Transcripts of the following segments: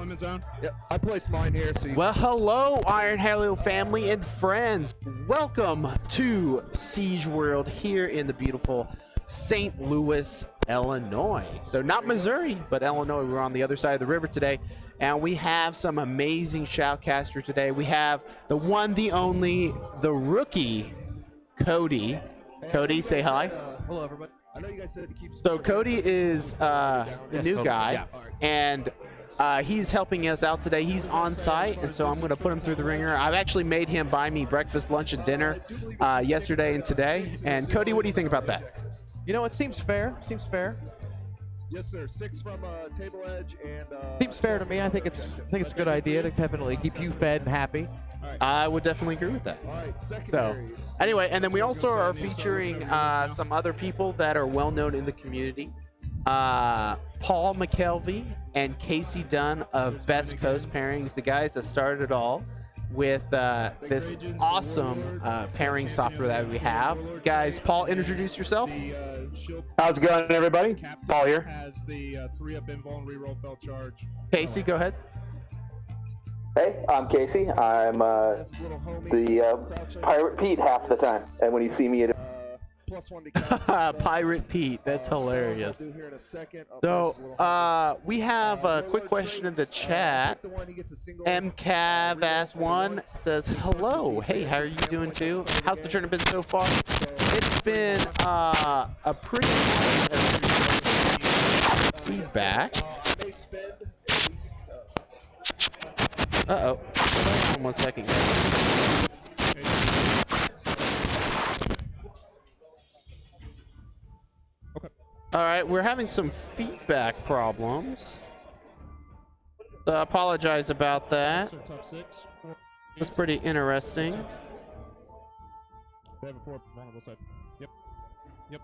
deployment zone. Yep, I placed mine here. So Well, hello, Iron Halo family and friends. Welcome to SiegeWorld here in the beautiful St. Louis, Illinois. So not Missouri, but Illinois. We're on the other side of the river today, and we have some amazing shoutcaster today. We have the one, the only, the rookie, Cody. Cody, say hi. Hello, everybody. I know you guys said to keep. So Cody is the new guy, and he's helping us out today. He's on site, and so I'm going to put him through the ringer. I've actually made him buy me breakfast, lunch, and dinner yesterday and today. And Cody, what do you think about that? You know, it seems fair. Seems fair. Yes, sir. 6 from table edge and. Seems fair to me. I think it's a good idea to definitely keep you fed and happy. I would definitely agree with that. All right, So, anyway, and then we also are featuring some other people that are well known in the community. Paul McKelvey and Casey Dunn of Best Coast Pairings, the guys that started it all with this awesome pairing software that we have. Guys, Paul, introduce yourself. How's it going, everybody? Paul here. Has the 3-up invuln reroll fell charge. Casey, go ahead. Hey, I'm Casey. I'm the Pirate Pete half the time, and when you see me, Pirate Pete, that's hilarious. So, we have a quick question in the chat. MCAV-1 says, hello. Hey, how are you doing too? How's the tournament been so far? It's been a pretty feedback. Uh-oh. Hold on 1 second, guys. Okay. All right, we're having some feedback problems. I apologize about that. Top 6. It's pretty interesting. They have a 4 vulnerable side. Yep. Yep.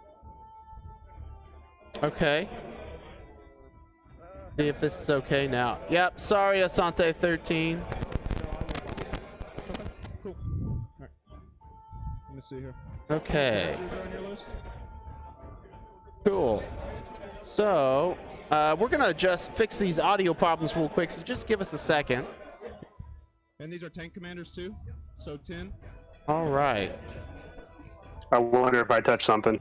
Okay. See if this is okay now. Yep, sorry, Asante 13. Okay, cool. All right. Let me see here. Okay. Who's on your list? Cool. So, we're gonna just fix these audio problems real quick, so just give us a second. And these are tank commanders too? So 10? All right. I wonder if I touched something.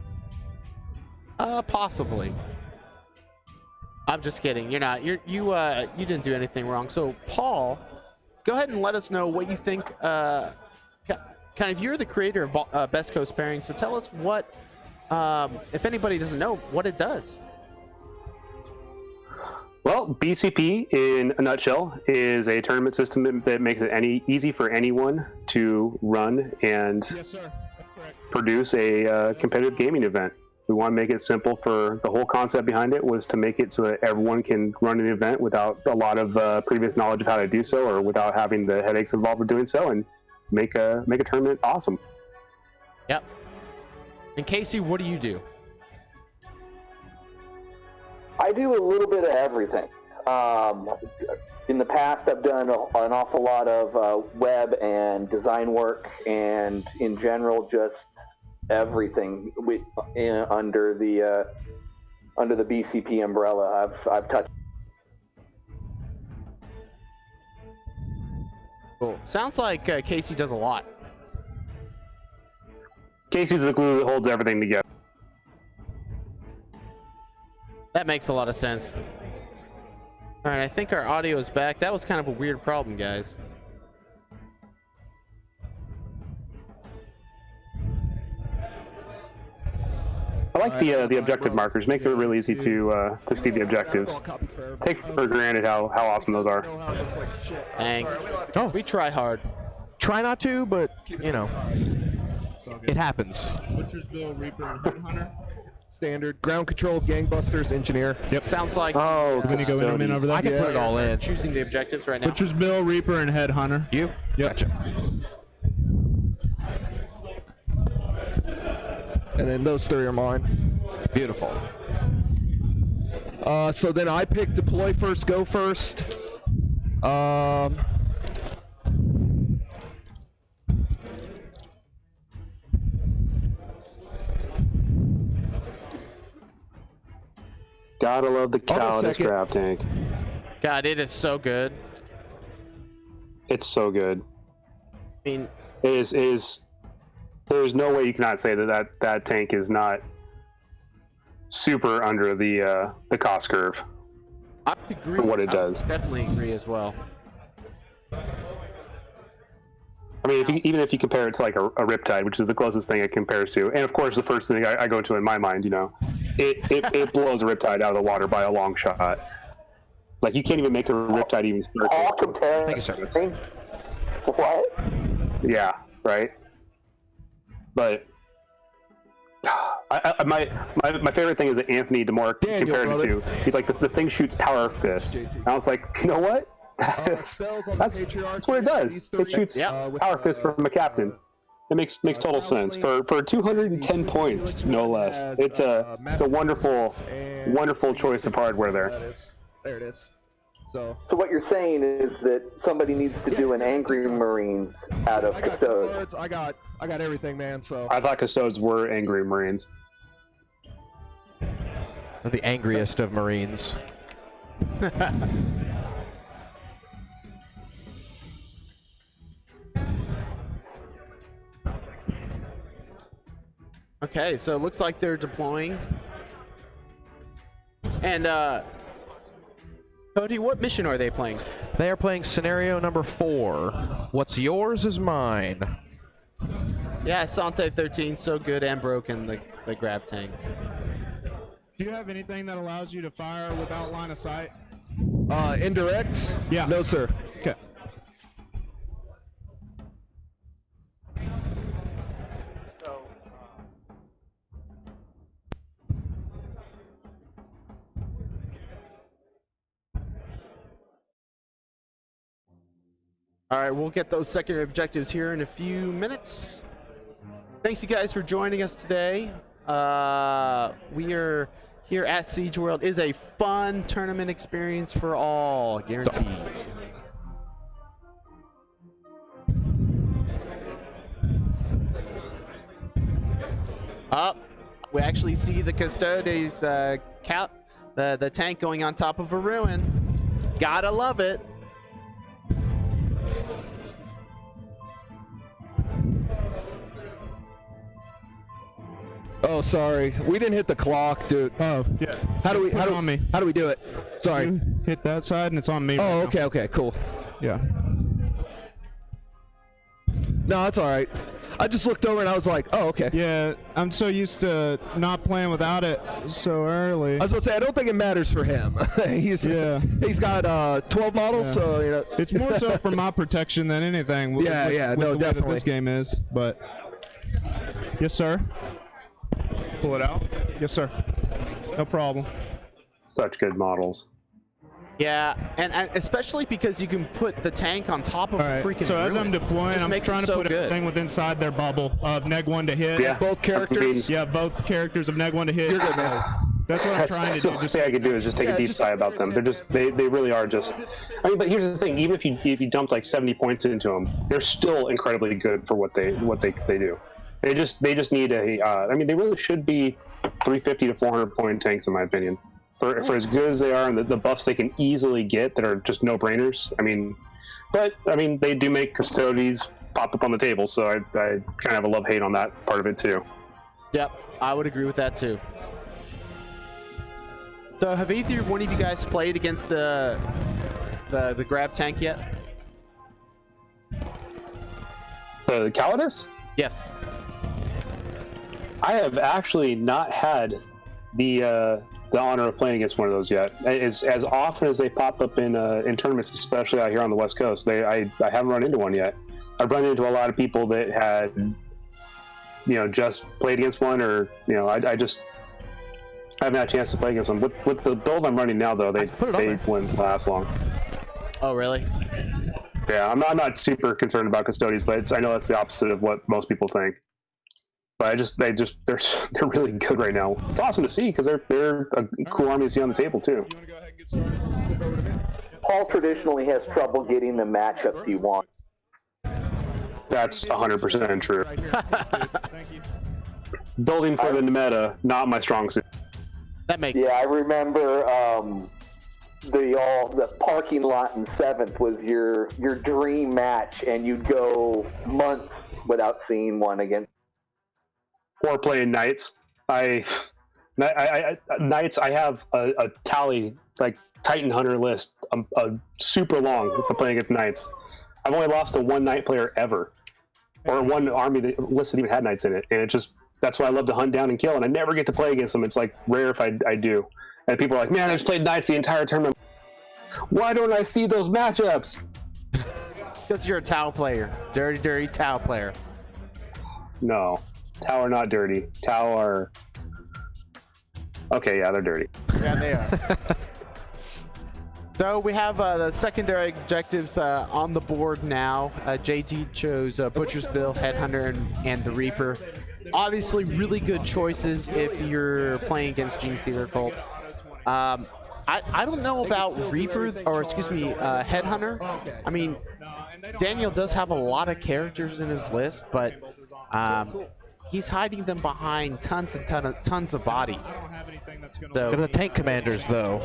Possibly. I'm just kidding. You're not. You didn't do anything wrong. So, Paul, go ahead and let us know what you think. Kind of, you're the creator of Best Coast Pairing, so tell us what, if anybody doesn't know, what it does. Well, BCP, in a nutshell, is a tournament system that makes it easy for anyone to run and Yes, sir. That's correct. produce a competitive gaming event. We want to make it simple. For the whole concept behind it was to make it so that everyone can run an event without a lot of previous knowledge of how to do so, or without having the headaches involved with doing so, and make a tournament awesome. Yep. And Casey, what do you do? I do a little bit of everything. In the past, I've done an awful lot of web and design work, and in general, just everything under the BCP umbrella. I've touched. Cool. Sounds like Casey does a lot. Casey's the glue that holds everything together. That makes a lot of sense. All right, I think our audio is back. That was kind of a weird problem, guys. I like the objective markers. Makes it really easy to see the objectives. Take for granted how awesome those are. Thanks. Oh, We try hard. try not to, but you know, it happens. Butcher's Bill, Reaper, and Headhunter. Standard. Ground control, gangbusters, engineer. Yep. Sounds like Oh, We're gonna go in a minute over I that. can put it all in. choosing the objectives right now. Butcher's Bill, Reaper, and Headhunter. You? Yep. Gotcha. And then those 3 are mine. Beautiful. So then I pick deploy first, go first. Gotta love the Custodes second. grab tank. God, it is so good. It's so good. I mean, It is. There's no way you cannot say that tank is not super under the cost curve. I agree. For what it does. I definitely agree as well. I mean, even if you compare it to like a Riptide, which is the closest thing it compares to, and of course the first thing I go to in my mind, it blows a Riptide out of the water by a long shot. Like you can't even make a Riptide even start. All compared. Thank you, sir. What? Yeah, right. But my favorite thing is that Anthony DeMarc compared it to. He's like the thing shoots power fists. And I was like, you know what? That's what it does. It shoots power fist from a captain. It makes total sense for 210 points, no less. It's a wonderful choice of hardware there. There it is. So what you're saying is that somebody needs to do an Angry Marines out of I got Custodes. cards, I got everything, man. So I thought Custodes were angry Marines. The angriest of Marines. Okay, so it looks like they're deploying. And Cody, what mission are they playing? They are playing scenario number 4. What's yours is mine. Yeah, Sansone 13, so good and broken, the grab tanks. Do you have anything that allows you to fire without line of sight? indirect? Yeah. No, sir. Okay. All right, we'll get those secondary objectives here in a few minutes. Thanks you guys for joining us today. We are here at SiegeWorld. Is a fun tournament experience for all, guaranteed. Up, we actually see the Custodes the tank going on top of a ruin. Gotta love it. Oh, sorry. We didn't hit the clock, dude. Oh, yeah. How do we on me? How do we do it? Sorry. You hit that side and it's on me. Oh, right now. okay, okay, cool. Yeah. No, that's all right. I just looked over and I was like, oh, okay. Yeah, I'm so used to not playing without it so early. I was about to say, I don't think it matters for him. He's got 12 models, Yeah. so you know. It's more so for my protection than anything. With, Yeah, with, yeah, with no, the way that definitely. this game is, but yes, sir. Pull it out. Yes, sir. No problem. Such good models. Yeah, and especially because you can put the tank on top of All right. the freaking So as ruin. I'm deploying, Just I'm makes it trying to so put good. everything with inside their bubble of neg 1 to hit. Yeah, Both characters? Yeah, both characters of neg 1 to hit. You're good, man. That's what I'm trying to That's do. the Just thing I could do is just take a deep sigh about them. They're just they really are just. I mean, but here's the thing: even if you dumped like 70 points into them, they're still incredibly good for what they do. They just need a. I mean, they really should be 350 to 400 point tanks, in my opinion. For as good as they are, and the buffs they can easily get that are just no brainers. I mean, but I mean they do make Custodes pop up on the table, so I kind of have a love hate on that part of it too. Yep, I would agree with that too. So have either one of you guys played against the grab tank yet? The Custodes? Yes. I have actually not had the honor of playing against one of those yet. As often as they pop up in tournaments, especially out here on the West Coast, I haven't run into one yet. I've run into a lot of people that had, just played against one, or I haven't had a chance to play against them. With the build I'm running now, though, they wouldn't last long. Oh, really? Yeah, I'm not super concerned about Custodes, but I know that's the opposite of what most people think. But they're really good right now. It's awesome to see because they're a cool army to see on the table too. You want to go ahead and get started? Paul traditionally has trouble getting the matchups he wants. That's 100% true. Thank you. Building for the meta, not my strong suit. That makes Yeah, I sense. remember the parking lot in 7th was your dream match, and you'd go months without seeing one again. Or playing Knights. Knights, I have a tally, like Titan Hunter list, super long for playing against Knights. I've only lost to one Knight player ever, or one army list that even had Knights in it, and that's why I love to hunt down and kill, and I never get to play against them. It's like rare if I do. And people are like, man, I just played Knights the entire tournament. Why don't I see those matchups? It's because you're a Tau player. Dirty Tau player. No. Tau are not dirty. Tau are... Okay, yeah, they're dirty. Yeah, they are. So we have the secondary objectives on the board now. JT chose Butcher's Bill, Headhunter, and the Reaper. Obviously, really good choices if you're playing against Gene Stealer Cult. I don't know about Reaper, or excuse me, Headhunter. I mean, Daniel does have a lot of characters in his list, but he's hiding them behind tons of bodies. So The tank commanders, though,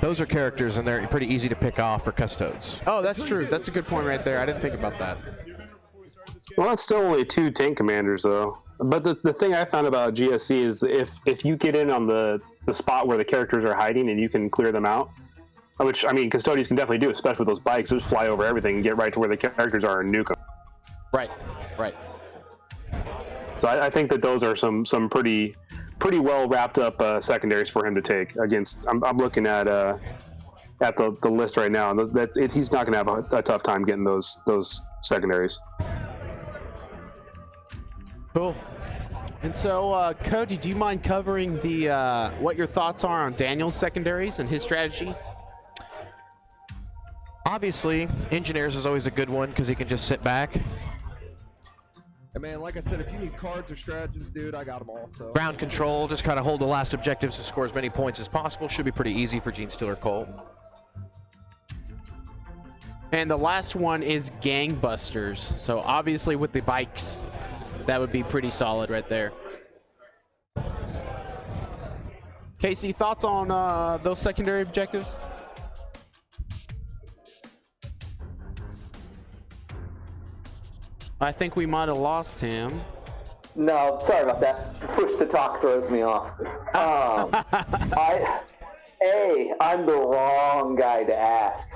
those are characters, and they're pretty easy to pick off for Custodes. oh, that's true. That's a good point right there. I didn't think about that. Well, that's still only 2 tank commanders, though. But the thing I found about GSC is that if you get in on the spot where the characters are hiding and you can clear them out, which, I mean, Custodes can definitely do, especially with those bikes, just fly over everything and get right to where the characters are and nuke them. Right. So I think that those are some pretty well wrapped up secondaries for him to take against. I'm looking at the list right now, and he's not going to have a tough time getting those secondaries. Cool. And so, Cody, do you mind covering the what your thoughts are on Daniel's secondaries and his strategy? Obviously, Engineers is always a good one because he can just sit back. And man, like I said, if you need cards or stratagems, dude, I got them all. So Ground control, just kind of hold the last objectives to score as many points as possible. Should be pretty easy for Gene Stealer Cult. And the last one is Gangbusters. So obviously with the bikes, that would be pretty solid right there. Casey, thoughts on those secondary objectives? I think we might have lost him. No, sorry about that. Push to talk throws me off. I'm the wrong guy to ask.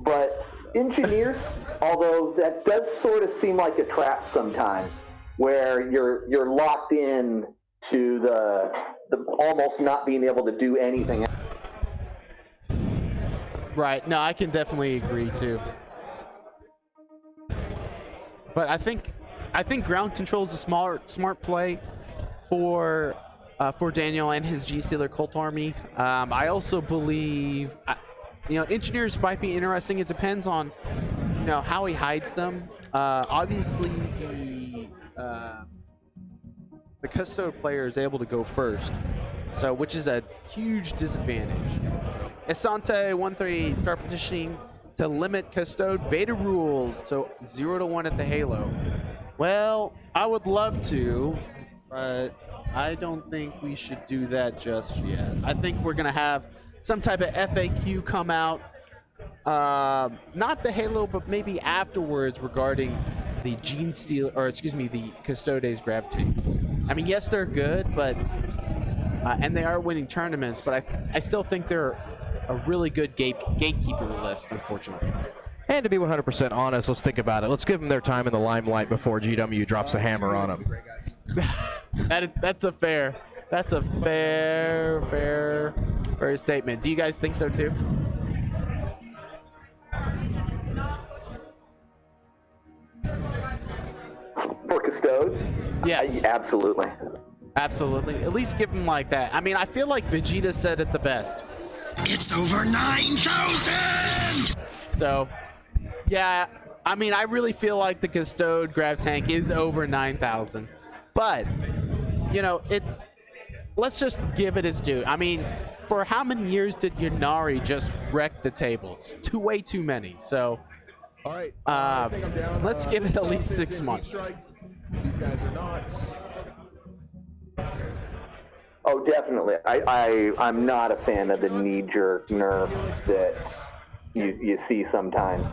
But Engineers, although that does sort of seem like a trap sometimes, where you're locked in to the almost not being able to do anything. Right. No, I can definitely agree too. But I think ground control is a smart play for Daniel and his G Stealer Cult army. I also believe, Engineers might be interesting. It depends on, how he hides them. Obviously, the Custode player is able to go first, so which is a huge disadvantage. Asante 1-3 start petitioning to limit Custode beta rules to 0 to 1 at the Halo. Well, I would love to, but I don't think we should do that just yet. I think we're gonna have some type of FAQ come out, not the Halo, but maybe afterwards regarding the the Custodes grav tanks. I mean, yes, they're good, but and they are winning tournaments, but I still think they're a really good gatekeeper list, unfortunately. And to be 100% honest, let's think about it. Let's give them their time in the limelight before GW drops the hammer on them. That's a fair statement. Do you guys think so too? For Custodes? Yes. Absolutely. Absolutely. At least give them like that. I mean, I feel like Vegeta said it the best. It's over 9,000! So, yeah, I mean, I really feel like the Custode grav tank is over 9,000. But, let's just give it its due. I mean, for how many years did Yunari just wreck the tables? Way too many. So, all right, I think I'm down. Let's give it at least 6 months. These guys are not. Oh, definitely. I'm not a fan of the knee-jerk nerfs that you see sometimes,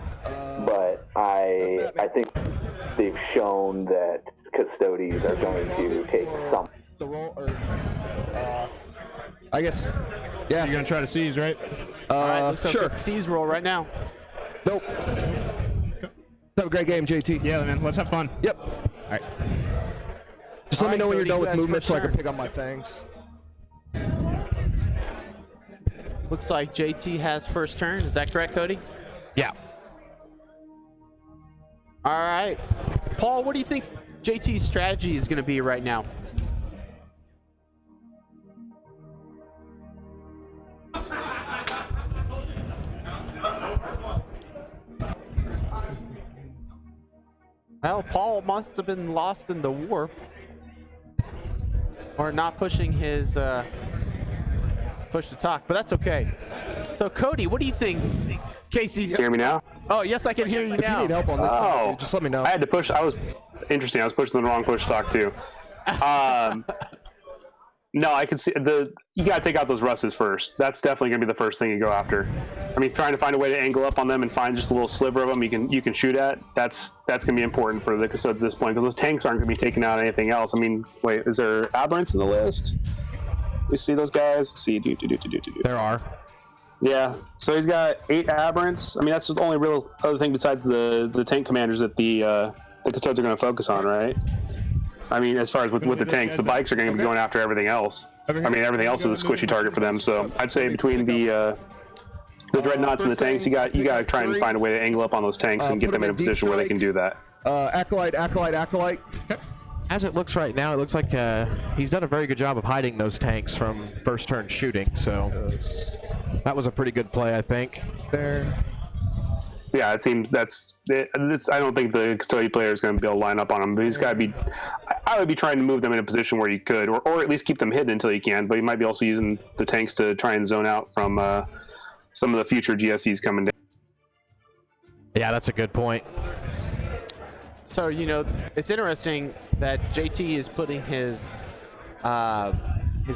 but I think they've shown that Custodes are going to take some. The roll, or I guess. Yeah. You're gonna try to seize, right? All right, looks like sure. it's C's roll right now. Nope. Have a great game, JT. Yeah, man. Let's have fun. Yep. All right. Just let me know when you're Cody, done who with has movement first so I can turn? pick up my fangs. Looks like JT has first turn. Is that correct, Cody? Yeah. All right. Paul, what do you think JT's strategy is going to be right now? Well, Paul must have been lost in the warp. Or not pushing his push to talk, but that's okay. So, Cody, what do you think? Casey. Hear me now? Oh, yes, I can hear you If you now. need help on this, Oh. just let me know. I had to push. Interesting. I was pushing the wrong push stock too. No, I can see you got to take out those russes first. That's definitely going to be the first thing you go after. I mean, trying to find a way to angle up on them and find just a little sliver of them you can shoot at. That's going to be important for the Custodes at this point, because those tanks aren't going to be taking out anything else. I mean, wait, is there aberrants in the list? We see those guys. Let's see. There are. Yeah, so he's got 8 aberrants. I mean, that's the only real other thing besides the tank commanders that the Custodes are going to focus on, right? I mean, as far as with the tanks, the bikes are going to be going after everything else. I mean, everything else is a squishy target for them. So I'd say between the dreadnoughts and the tanks, you got to try and find a way to angle up on those tanks and get them in a position where they can do that. Acolyte. As it looks right now, it looks like he's done a very good job of hiding those tanks from first turn shooting. So that was a pretty good play, I think. There. Yeah, it seems I don't think the Custodian player is going to be able to line up on him, but he's got to be. I would be trying to move them in a position where you could, or at least keep them hidden until you can. But he might be also using the tanks to try and zone out from some of the future GSCs coming down. Yeah, that's a good point. So, it's interesting that JT is putting his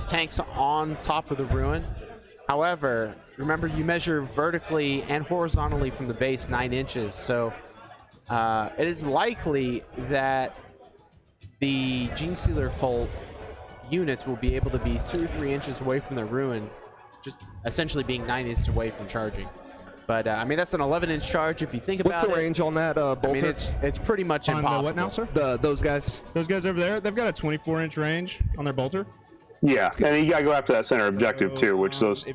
tanks on top of the ruin. However, remember, you measure vertically and horizontally from the base 9 inches. So it is likely that the Gene Stealer cult units will be able to be 2 or 3 inches away from the ruin, just essentially being 9 inches away from charging. But I mean, that's an 11-inch charge if you think about it. What's the range on that bolter? I mean, it's pretty much impossible. What now, sir? Those guys. Those guys over there, they've got a 24-inch range on their bolter. Yeah, and you got to go after that center objective too, which those.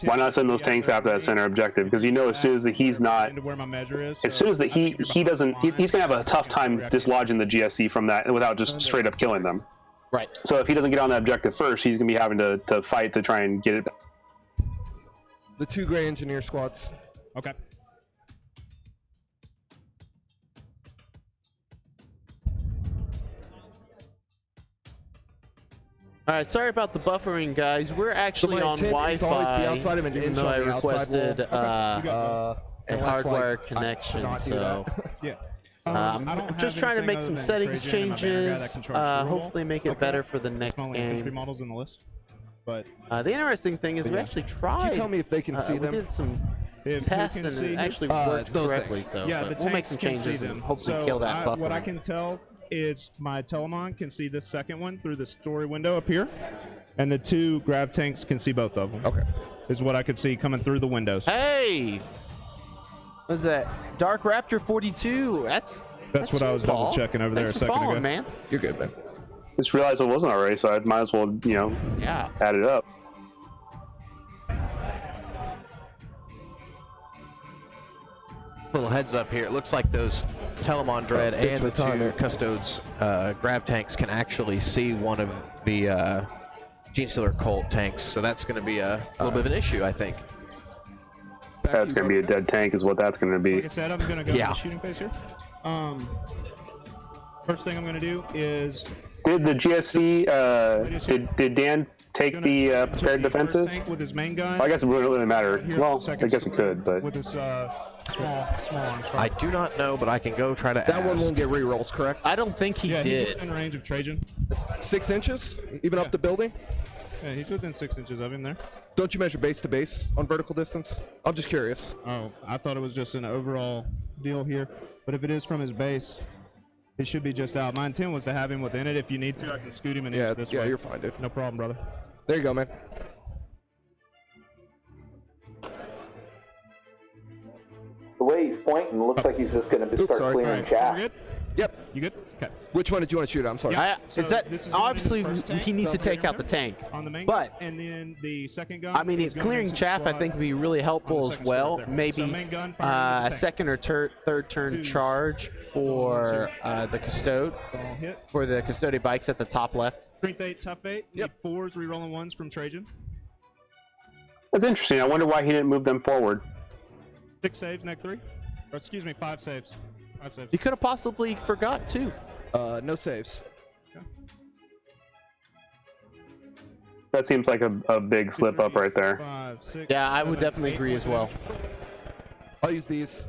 Why not send those tanks after that center objective? Because as soon as that he's not, where my measure is, as soon as that he doesn't, he's gonna have a tough time dislodging the GSC from that without just straight up killing them. Right. So if he doesn't get on that objective first, he's gonna be having to fight to try and get it. The 2 gray engineer squads. Okay. All right, sorry about the buffering, guys. We're actually my on intent is to always be Wi-Fi, outside of an even inch though on I the outside wall. requested a Unless, hardware I connection. cannot do So that. Yeah. I'm just trying to make some settings changes. Hopefully, make it better for the next Only infantry game. models in the list, but The interesting thing is we actually tried. Can you tell me if they can see we them? did some if who tests can and see it who- actually worked those correctly. things. So yeah, but the we'll make tanks some can see changes them. and hopefully So kill that buffering. what I can tell is my Telemon can see this second one through the story window up here, and the 2 grav tanks can see both of them. Okay. Is what I could see coming through the windows. Hey, what's that? Dark Raptor 42. That's That's what I was you, Paul. double checking over there Thanks a for second following, ago. man. You're good, man. Just realized it wasn't already, so I might as well Yeah. add it up. Little heads up here. It looks like those Telemon Dread and the 2 Custodes grab tanks can actually see one of the Gene Stealer Colt tanks. So that's going to be a little bit of an issue, I think. That's going to be a dead tank, is what that's going to be. Like I said, I'm going to go Yeah. to the shooting phase here. First thing I'm going to do is Did the GSC? Did Dan take the prepared defenses? tank with his main gun. Well, I guess it wouldn't really matter. Here, Well, second I guess it could, but with his small arms. I do not know, but I can go try to That ask. one won't get rerolls, correct? I don't think he yeah, he's did. within range of Trajan. 6 inches, even up the building. Yeah, he's within 6 inches of him there. Don't you measure base to base on vertical distance? I'm just curious. Oh, I thought it was just an overall deal here. But if it is from his base, he should be just out. My intent was to have him within it. If you need to, I can scoot him an inch this way. Yeah, you're fine, dude. No problem, brother. There you go, man. The way he's pointing, looks like he's just going to start sorry. clearing Alright, so we're chaff. good? Yep. You good? Okay. Which one did you want to shoot at? I'm sorry. So is that this is gonna be obviously the first tank. he needs to Sounds take right out the tank? On the main But gun, and then the second gun. I mean, is going clearing into the chaff I squad. think would be really helpful the as second well. squad there. Maybe So main gun, firing into a the second or third turn Twos. charge for the Custode, Ball hit. for the Custode bikes at the top left. Strength 8, tough 8. Yep. Need 4s, rerolling 1s from Trajan. That's interesting. I wonder why he didn't move them forward. 6 saves, neg 3. Or excuse me, 5 saves. 5 saves. You could have possibly forgot too. No saves. That seems like a big slip up right there. 5, 6. Yeah, I would 7, definitely 8 agree as well. I'll use these.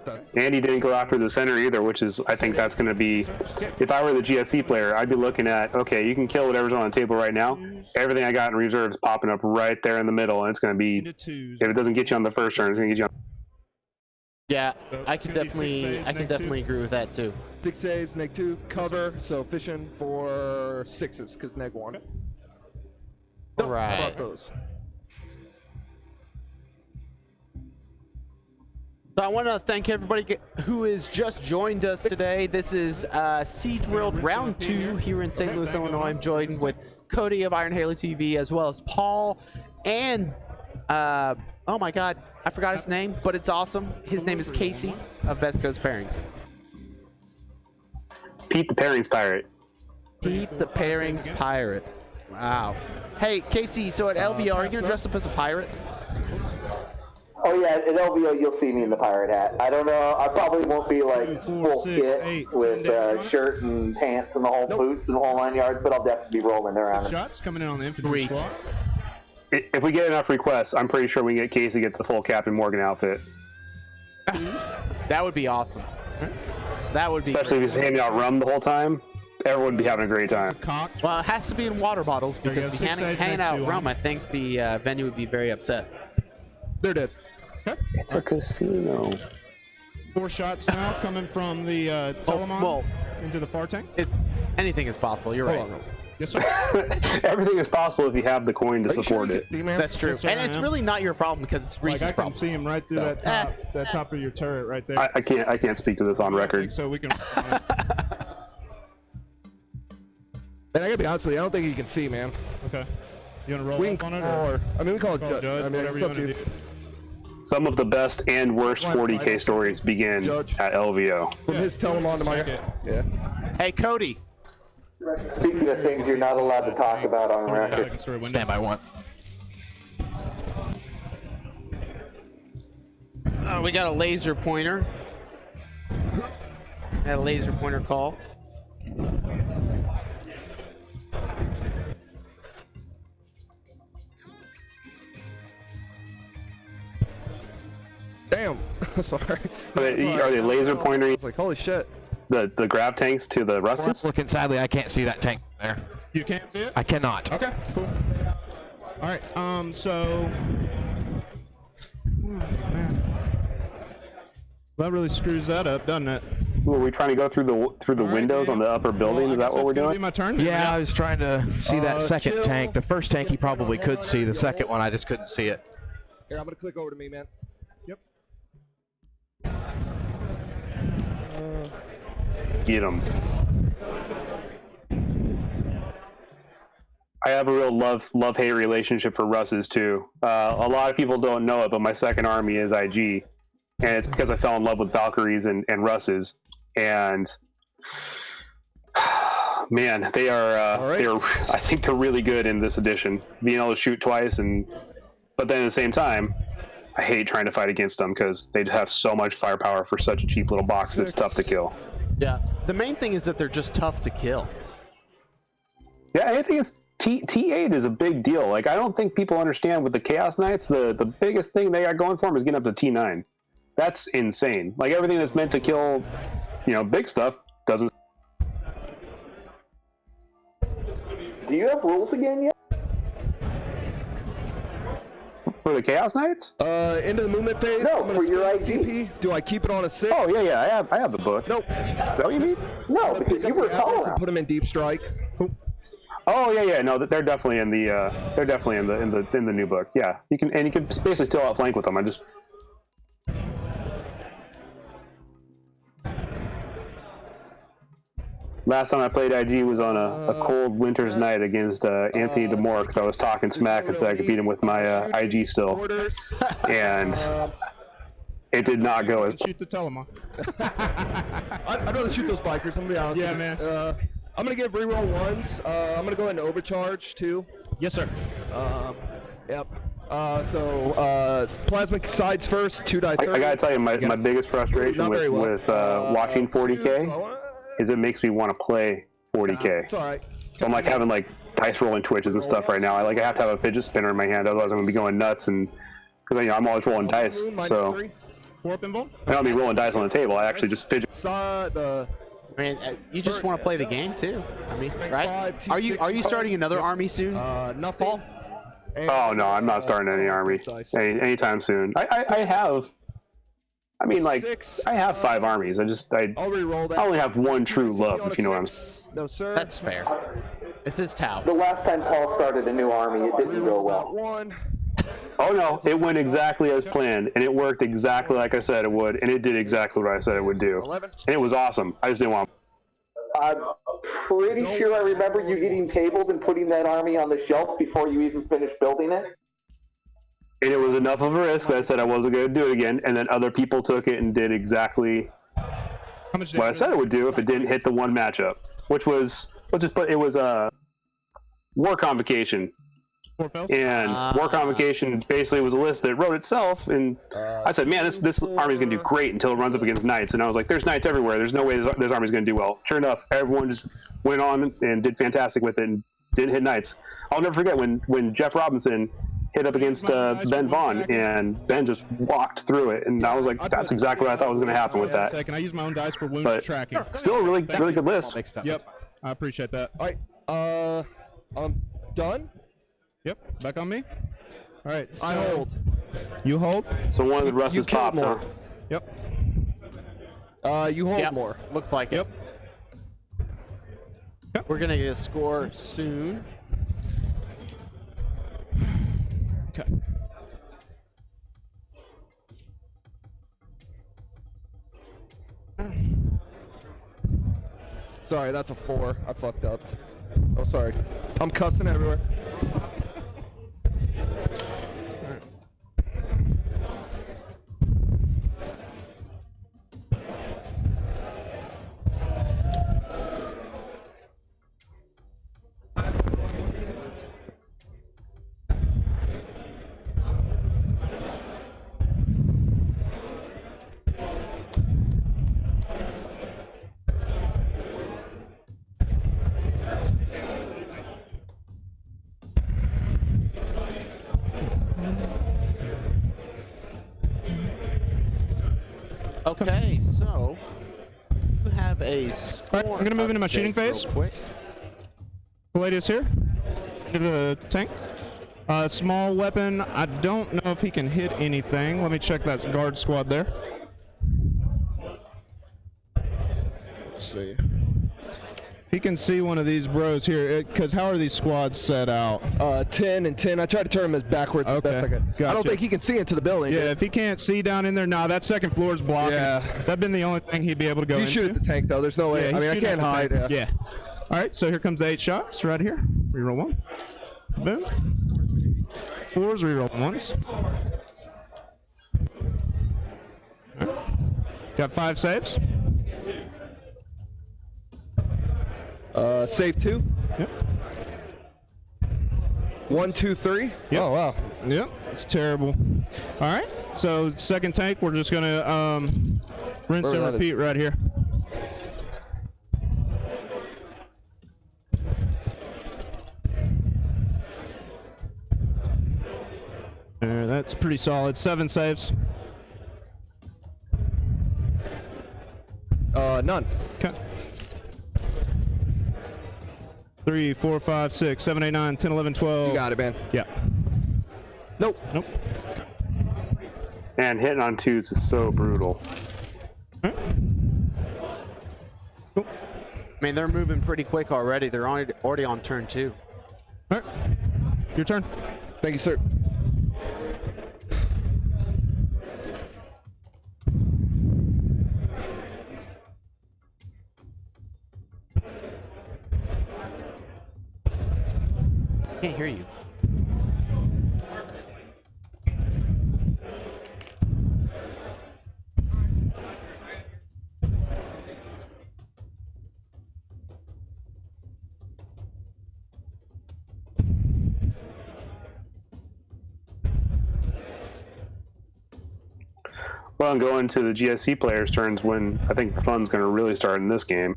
Done. And he didn't go after the center either, which is, I think that's going to be, if I were the GSC player, I'd be looking at, okay, you can kill whatever's on the table right now. Everything I got in reserve is popping up right there in the middle, and it's going to be, Into 2s. if it doesn't get you on the first turn, it's going to get you on. Yeah, So I it's could gonna be 6 definitely, saves, I can neg 2. definitely agree with that too. 6 saves, neg 2, cover, so fishing for 6s, because neg 1. Okay. How Right. about those? So I want to thank everybody who has just joined us today. This is SiegeWorld Round 2 here in St. Louis, Illinois. I'm joined with Cody of Iron Halo TV, as well as Paul and, oh my God, I forgot his name, but it's awesome. His name is Casey of Best Coast Pairings. Pete the Pairings Pirate. Pete the Pairings Pirate. Wow. Hey, Casey, so at LVO, are you going to dress up as a pirate? Oh yeah, at LVO you'll see me in the pirate hat. I don't know, I probably won't be like 2, 4, full 6, kit 8, with 10 down on it. shirt and pants and the whole boots and the whole 9 yards, but I'll definitely be rolling around. Shots coming in on the infantry Sweet. squad. If we get enough requests, I'm pretty sure we can get Casey to get the full Captain Morgan outfit. That would be awesome. That would be Especially if he's handing out rum the whole time. Everyone would be having a great time. Cocked. Well, it has to be in water bottles There you because go, if you 6 hand saves, out neg 2 rum, on. I think the venue would be very upset. They're dead. Okay. It's a casino. 4 shots now coming from the Telemon well- into the far tank. It's anything is possible. You're right. Hold on. Yes, sir. Everything is possible if you have the coin to Are you sure support you it. can see, man? That's true, Yes, sir, and I it's am. really not your problem because it's Like Reese's I can problem. see him right through So, that top of your turret right there. I can't speak to this on I record. think so we can. Man, I gotta be honest with you, I don't think you can see, man. Okay. You want to roll We up can on it call, or I mean, we call it call it judge. judge, I mean, whatever it's you up to want to you. do? Some of the best and worst One 40K final stories begin Judge. at LVO. From his Telemon to my... Check it. Yeah. Hey, Cody. Speaking of things you're not allowed to talk about on record. Second story window. Stand by one. We got a laser pointer. Got a laser pointer call. Damn. Sorry. Are they laser pointing It's like, holy shit. the grab tanks to the Well, Russes? looking sadly, I can't see that tank there. You can't see it? I cannot. Okay, cool. All right, so... Oh, man. That really screws that up, doesn't it? Were we trying to go through the All right, windows on man. the upper building? Well, Is I that guess what we're that's gonna doing? be my turn. then, Yeah, man. I was trying to see that second kill. tank. The first tank he probably could see. The second one, I just couldn't see it. Here, I'm gonna click over to me, man. Yep. Get them. I have a real love-hate relationship for Russes too. A lot of people don't know it, but my second army is IG, and it's because I fell in love with Valkyries and Russes. And man, they are right. they're I think they're really good in this edition, being able to shoot twice. But then at the same time, I hate trying to fight against them because they have so much firepower for such a cheap little box that's tough to kill. Yeah. The main thing is that they're just tough to kill. Yeah, I think it's T8 is a big deal. Like, I don't think people understand with the Chaos Knights, the biggest thing they got going for them is getting up to T9. That's insane. Like, everything that's meant to kill, big stuff doesn't. Do you have rules again yet? For the Chaos Knights? Into the movement phase. No, I'm gonna for your spend ID. CP. Do I keep it on a 6? Oh yeah. I have the book. Nope. Is that what you mean? No, Pick because up you were the add-ons calling and put them in deep strike. Cool. Oh yeah. No, they're definitely in the in the new book. Yeah, you can basically still outflank with them. I just. Last time I played IG was on a cold winter's night against Anthony DeMore because I was talking smack and said I could beat him with my IG still, Orders. and it did not go as. Shoot the Telemon. I'd rather shoot those bikers. I'm gonna be honest. Yeah, with you. man. I'm gonna give reroll 1s. I'm gonna go ahead and overcharge 2. Yes, sir. Yep. Plasma sides first. 2 die 30. I gotta tell you, my biggest frustration Not very well. with watching 40K is it makes me want to play 40K. It's all right. So I'm like having like dice rolling twitches and stuff right now. I have to have a fidget spinner in my hand, otherwise I'm gonna be going nuts. And because I'm always rolling dice, so -3. 4 up involved. I don't be rolling dice on the table. I actually just fidget. Saw the. I mean, you just want to play the game too. I mean, right? 5, Are you T6, starting another army soon? Nothing. Oh no, I'm not starting any army anytime soon. I have. I mean, like, 6, I have 5 armies. I I'll reroll that. only have one true love, if you know what I'm saying. 6. No, sir. That's fair. It's his Tau. The last time Paul started a new army, it didn't go well. 1. Oh no, it went exactly as planned, and it worked exactly like I said it would, and it did exactly what I said it would do. 11. And it was awesome. I just didn't want. I'm pretty sure I remember you getting tabled and putting that army on the shelf before you even finished building it. And it was enough of a risk that I said I wasn't going to do it again, and then other people took it and did exactly How much what I said it would do if it didn't hit the one matchup, which was a War Convocation. 4 fails. And War Convocation basically was a list that wrote itself, and I said, man, this army's going to do great until it runs up against knights. And I was like, there's knights everywhere. There's no way this army's going to do well. Sure enough, everyone just went on and did fantastic with it and didn't hit knights. I'll never forget when Jeff Robinson hit up against Ben Vaughn, and Ben just walked through it. And I was like, that's exactly what I thought was going to happen with that. Can I use my own dice for wound But tracking? still a really good list. Yep. I appreciate that. All right. I'm done. Yep. Back on me. All right. I so- hold. You hold. So one of the Russ You is killed popped, huh? more. Yep. You hold Yep. more. Looks like it. Yep. We're gonna get a score soon. Okay. Sorry, that's a 4. I fucked up. Oh, sorry. I'm cussing everywhere. Okay, so you have a score. All right, I'm gonna move into my shooting update real phase. quick. Palladius here. To the tank. Small weapon. I don't know if he can hit anything. Let me check that guard squad there. Let's see. He can see one of these bros here. Because how are these squads set out? 10 and 10. I tried to turn him as backwards as best I could. I don't Gotcha. think he can see into the building. Yeah, dude. if he can't see down in there, that second floor is blocking. Yeah. That'd been the only thing he'd be able to go You into. shoot at the tank, though. There's no way. Yeah, I mean, I he's shooting can't at the hide. tank. Yeah. All right, so here comes the 8 shots right here. Reroll 1. Boom. 4s, reroll 1s. All right. Got 5 saves. Save 2. Yep. 1, 2, 3. Yep. Oh, wow. Yep. It's terrible. All right. So second tank, we're just gonna rinse Where and that is. repeat right here. That's pretty solid. 7 saves. None. Okay. 3, 4, 5, 6, 7, 8, 9, 10, 11, 12. You got it, man. Yeah. Nope. Nope. And hitting on twos is so brutal. All right. Cool. I mean, they're moving pretty quick already. They're already on turn 2. All right. Your turn. Thank you, sir. Can't hear you. Well, and going to the GSC players' turns when I think the fun's going to really start in this game.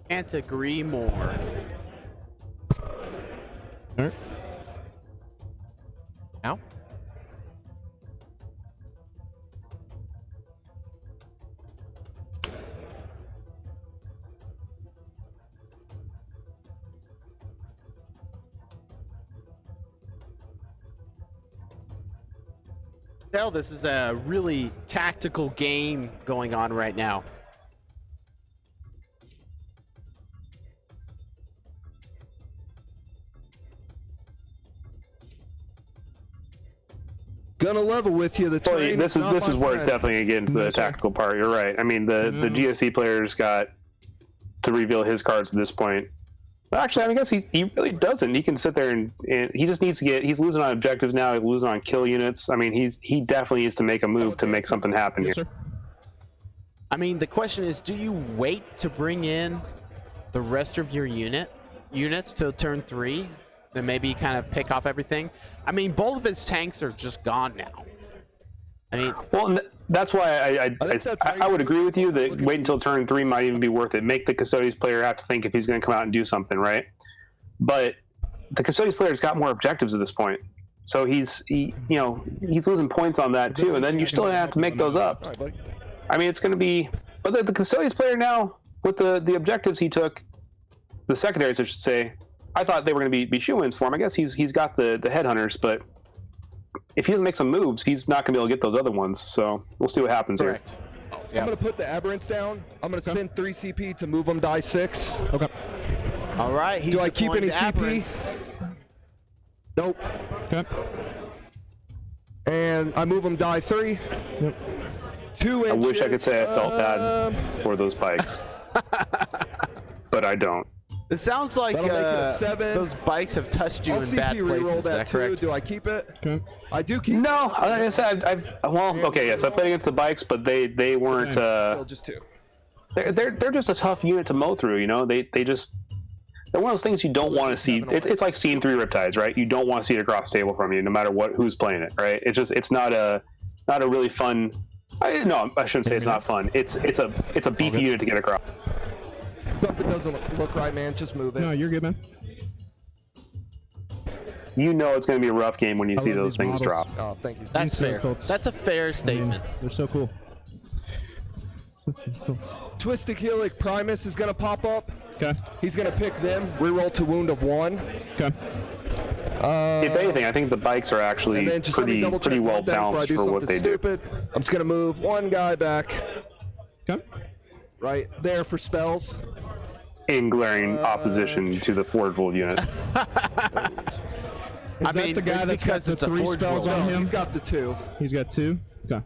Can't agree more. All right. Now? Tell this is a really tactical game going on right now. Gonna level with you. The Well, terrain this not is my where it's friend. definitely getting to the Yes, sir. tactical part. You're right. I mean, the GSC players got to reveal his cards at this point. But actually, I mean, I guess he really doesn't. He can sit there and he just needs to get. He's losing on objectives now. He's losing on kill units. I mean, he definitely needs to make a move to make something happen here. Yes, sir. I mean, the question is, do you wait to bring in the rest of your units till turn 3, and maybe kind of pick off everything? I mean, both of his tanks are just gone now. I mean, Well, and that's why think that's I would agree with you that wait until turn 3 might even be worth it. Make the Custodes player have to think if he's going to come out and do something, right? But the Custodes player's got more objectives at this point, so he's losing points on that too, and then you still have to make those up. All right, buddy. I mean, it's going to be, but the Custodes player now with the objectives he took, the secondaries I should say, I thought they were going to be shoo-ins for him. I guess he's got the headhunters, but if he doesn't make some moves, he's not going to be able to get those other ones. So we'll see what happens here. correct. I'm gonna put the aberrants down. I'm gonna spend 3 CP to move them die 6. Okay. All right. He's Do I keep deploying any the CP? aberrants. Nope. Okay. And I move them die 3. Yep. 2 inches. I wish I could say I felt bad for those bikes, but I don't. It sounds like That'll make it a 7. those bikes have touched you I'll in bad CP places. reroll Is that that too. correct? Do I keep it? Okay. I do keep No, like I said, yes, I played against the bikes, but they weren't. Well, just 2. They're just a tough unit to mow through. You know, they're one of those things you don't want to see. It's like seeing 3 Riptides, right? You don't want to see it across the table from you, no matter who's playing it, right? It's not a really fun. No, I shouldn't say it's not fun. It's a beefy unit to get across. Something doesn't look right, man. Just move it. No, you're good, man. You know it's going to be a rough game when you I see love those these things models. drop. Oh, thank you. That's These fair fair. Colts. That's a fair statement. They're so cool. Twisted Helix Primus is gonna pop up. Okay. He's gonna pick them. Reroll to wound of 1. Okay. If anything, I think the bikes are actually And then just let me double check pretty well one thing before I balanced do for what something they do. stupid. I'm just gonna move 1 guy back Okay. right there for spells. In glaring opposition to the Forge Wolf unit. Is I that mean, the guy it's that's got because the it's a 3 Forge spells roll. on him? He's got the 2. He's got 2. Okay.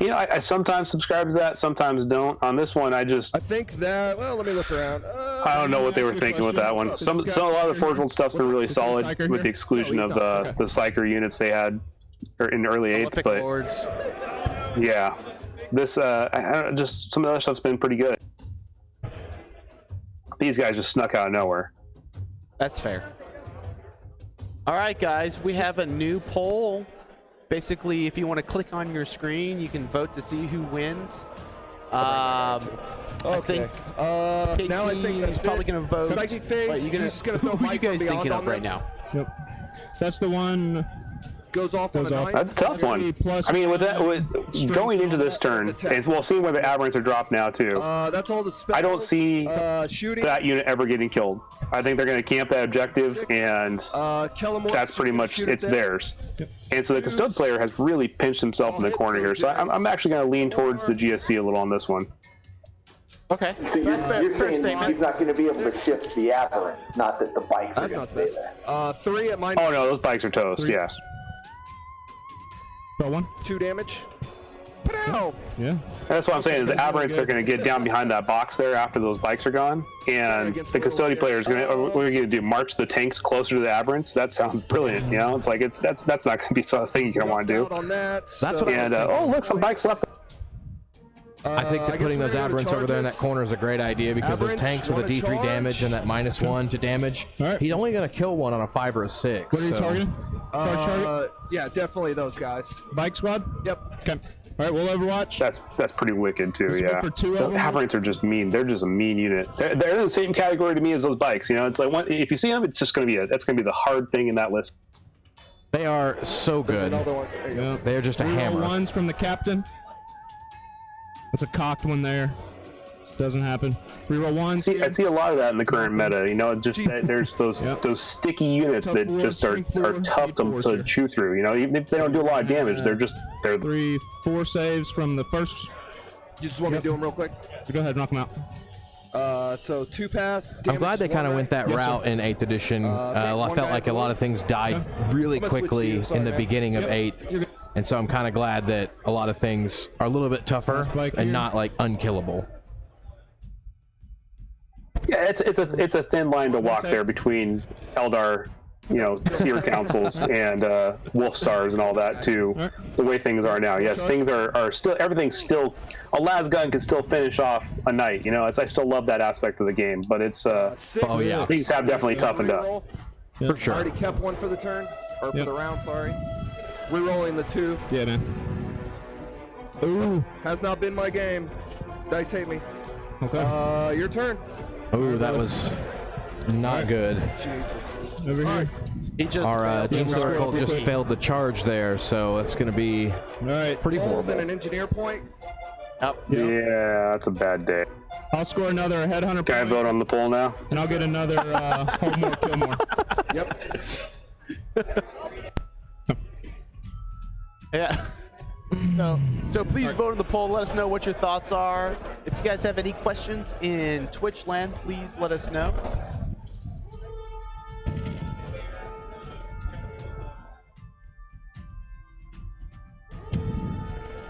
You know, I sometimes subscribe to that, sometimes don't. On this one, I think that. Well, let me look around. I don't know what they were thinking with that one. A lot of the Forge World stuff's been really solid, Psyker with the here? exclusion No, of he's not. the Psyker units they had in the early 8th. Prolific But Lords. yeah, this just some of the other stuff's been pretty good. These guys just snuck out of nowhere. That's fair. All right, guys, we have a new poll. Basically, if you want to click on your screen, you can vote to see who wins. I think Now I think Casey that's is probably it. going to vote. Could I get phased? But you're gonna, He's just gonna throw who are you Mike from guys thinking beyond of on right them? now? Yep. That's the one goes off on a 9. That's a tough one. I mean, with going into this turn, and we'll see where the aberrants are dropped now too. That's all the spells. I don't see shooting. that unit ever getting killed. I think they're going to camp that objective, and that's pretty much it's theirs. And so the Custode player has really pinched himself in the corner here. So I'm actually going to lean towards the GSC a little on this one. Okay. So you're saying he's not going to be able to shift the aberrant, not that the bikes are going to stay there. 3 at mine. Oh no, those bikes are toast. Yeah. Throw 1. 2 damage. Pow! Yeah. That's what I'm saying is the aberrants are going to get down behind that box there after those bikes are gone, and the Custode player is going to. What are we going to do? March the tanks closer to the aberrants? That sounds brilliant. You know, it's like that's not going to be a thing you're going to want to do. On that, That's what I was thinking. Oh look, some bikes left. I think that putting those aberrants over there in that corner is a great idea because those tanks with a D3 damage and that -1 to damage, he's only going to kill one on a 5 or a 6. What are you targeting? Target? Yeah, definitely those guys. Bike squad? Yep. Okay. All right, we'll overwatch. That's pretty wicked too. Yeah. For 2 The aberrants are just mean. They're just a mean unit. They're in the same category to me as those bikes. You know, it's like if you see them, it's just going to be that's going to be the hard thing in that list. They are so good. They're just a hammer. 1s from the captain. That's a cocked one there. Doesn't happen. Reroll 1. I see a lot of that in the current meta. You know, just there's those sticky units that just are tough to chew through. You know, even if they don't do a lot of damage, they're 3, 4 saves from the first. You just want me to do them real quick? Go ahead, knock them out. So 2 pass. I'm glad they kind of went that route in 8th edition. I felt like a lot of things died really quickly in the beginning of 8. And so I'm kind of glad that a lot of things are a little bit tougher and not like unkillable. Yeah, it's a thin line to walk there between Eldar, you know, Seer Councils and Wolf Stars and all that to the way things are now. Yes, things are still, everything's still, a las gun can still finish off a night. You know, I still love that aspect of the game, but it's oh yeah, things have definitely toughened up. For sure. I already kept 1 for the turn, or for the round, sorry. Rerolling the 2. Yeah, man. Ooh, has not been my game. Dice hate me. Okay. Your turn. Ooh, that was not good. Jesus. Over here. He just Our Gene Stealer Cult just failed the charge there, so it's going to be pretty horrible. And an engineer point. Yeah, that's a bad day. I'll score another headhunter point. Can I vote on the poll now? And I'll get another hold more, kill more. Yep. Yeah. So please vote in the poll. Let us know what your thoughts are. If you guys have any questions in Twitch land, please let us know.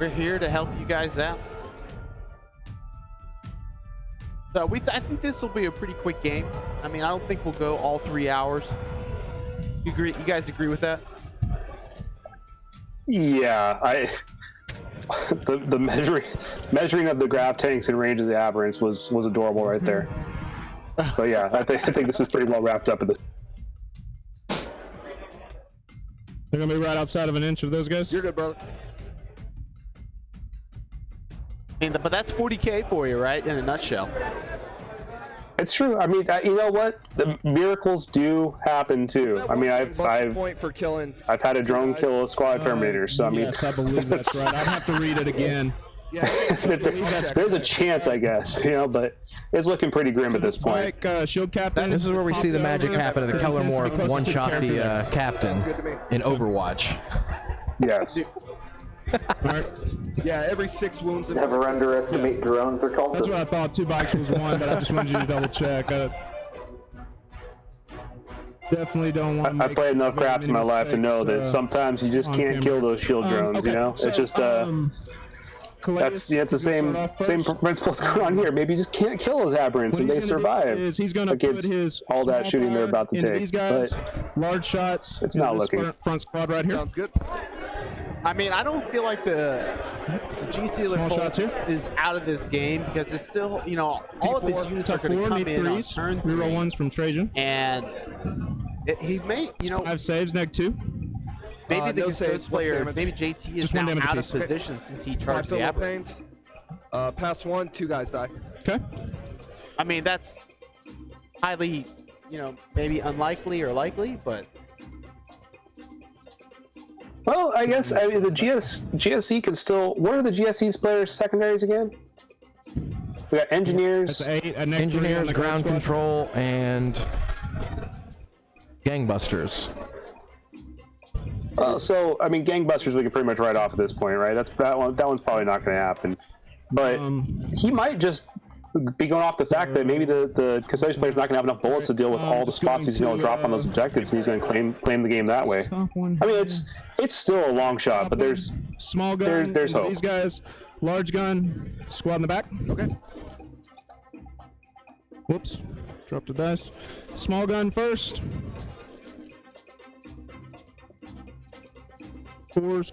We're here to help you guys out. So I think this will be a pretty quick game. I mean, I don't think we'll go all 3 hours. You guys agree with that? Yeah, the measuring of the grav tanks and range of the aberrants was adorable right there. But yeah, I think this is pretty well wrapped up at this. They're gonna be right outside of an inch of those guys. You're good, brother. I mean, but that's 40K for you, right? In a nutshell. It's true. I mean, you know what? The miracles do happen too. I mean, I've point for killing. I've had a drone kill a squad of Terminators, so I mean, yes, I believe that's right. I'd have to read it again. Yeah, there's a chance, I guess, you know, but it's looking pretty grim at this point. Shield captain. This is where we see the magic happen. The Keller Morph one-shot the captain in Overwatch. Yes. Right. Yeah, every 6 wounds. Never underestimate drones or cultists. That's what I thought. 2 bikes was 1, but I just wanted you to double check. Definitely don't want. I played enough craps in my life to know that sometimes you just can't kill those shield drones. Okay, you know, so, it's just it's the same principles going on here. Maybe you just can't kill those aberrants and they survive he's gonna against put his all that shooting they're about to take. These guys, but large shots. it's not looking. Front squad right here. Sounds good. I mean, I don't feel like the Gene Stealer Cult is out of this game because it's still, you know, all of his units are going to come in on turn 3. Reroll 1s from Trajan. And he may, you know, 5 saves, neg 2. maybe the no Custodes saves, player, damage. maybe JT is Just 1 now damage out of apiece. position since he charged the Five aberrants. pains. Pass 1, 2 guys die. Okay. I mean, that's highly, you know, maybe unlikely or likely, but Well, I guess the GSC can still. What are the GSC's players' secondaries again? We got engineers. That's 8. And Engineers, ground control, and gangbusters. So I mean, gangbusters we can pretty much write off at this point, right? That one's probably not going to happen. But he might just be going off the fact that maybe the Custodes player's not going to have enough bullets to deal with all the spots he's going to drop on those objectives, and he's going to claim the game that way. I mean, it's still a long shot, but there's small gun. there's hope. These guys, large gun, squad in the back. Okay. Whoops, dropped the dice. Small gun first. 4s.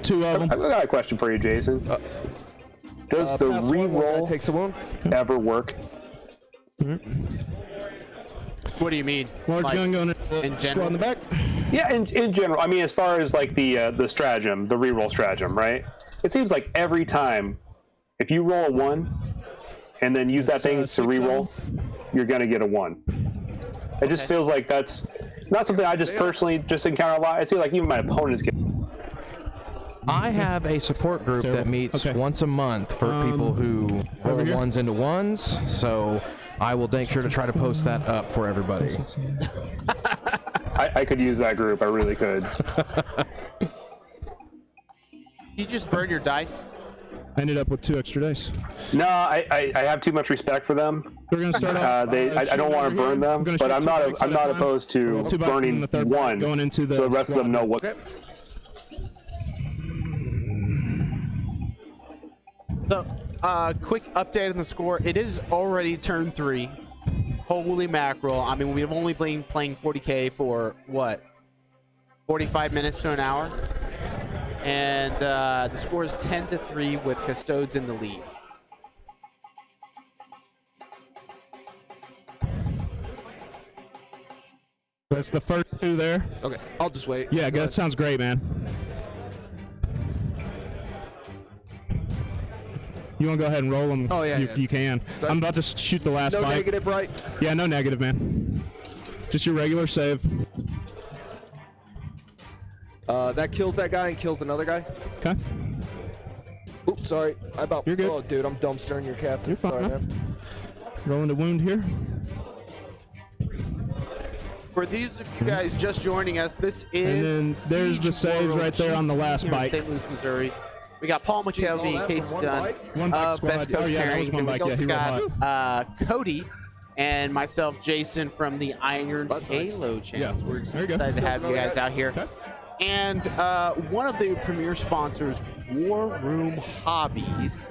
2 of them. I've got a question for you, Jason. Does the pass one, one guy re-roll takes a wound. ever work? What do you mean? Large Like, gun going in squad general? in the back. Yeah, in general. I mean, as far as like the stratagem, the re-roll stratagem, right? It seems like every time, if you roll a 1 and then use that thing to 6 re-roll, you're gonna get a 1. It just feels like that's not something I just personally just encounter a lot. I see like even my opponents get. I have a support group that meets once a month for people who roll here? 1s into 1s, so I will make sure to try to post that up for everybody. I could use that group. I really could. You just burn your dice. I ended up with 2 extra dice. No, I have too much respect for them. We're gonna start off. I don't want to burn them, but I'm not opposed to burning 1, going into the so the rest of them know what. So, quick update on the score. It is already turn 3. Holy mackerel. I mean, we've only been playing 40K for, what, 45 minutes to an hour? And the score is 10-3 with Custodes in the lead. That's the first 2 there. Okay, I'll just wait. Yeah, that sounds great, man. You want to go ahead and roll them? Oh, yeah, You can. Sorry. I'm about to shoot the last No bite. negative, right? Yeah, no negative, man. Just your regular save. That kills that guy and kills another guy. Okay. Oops, sorry. You're good. Oh, dude, I'm dumpstering your captain. You're fine, Sorry, man. man. Rolling the wound here. For these of you guys just joining us, this is And then there's the saves SiegeWorld right there on the last here in bite. St. Louis, Missouri. We got Paul McKelvey, all that Casey for one Dunn, bite? One bite squad. Best Coach Oh, yeah, that was Pairings, one and we bite. Yeah, also he rolled got Cody and myself, Jason, from the Iron That's nice. Halo channel. Yeah, We're there you go. excited to have you guys out here. Okay. And one of the premier sponsors, War Room Hobbies,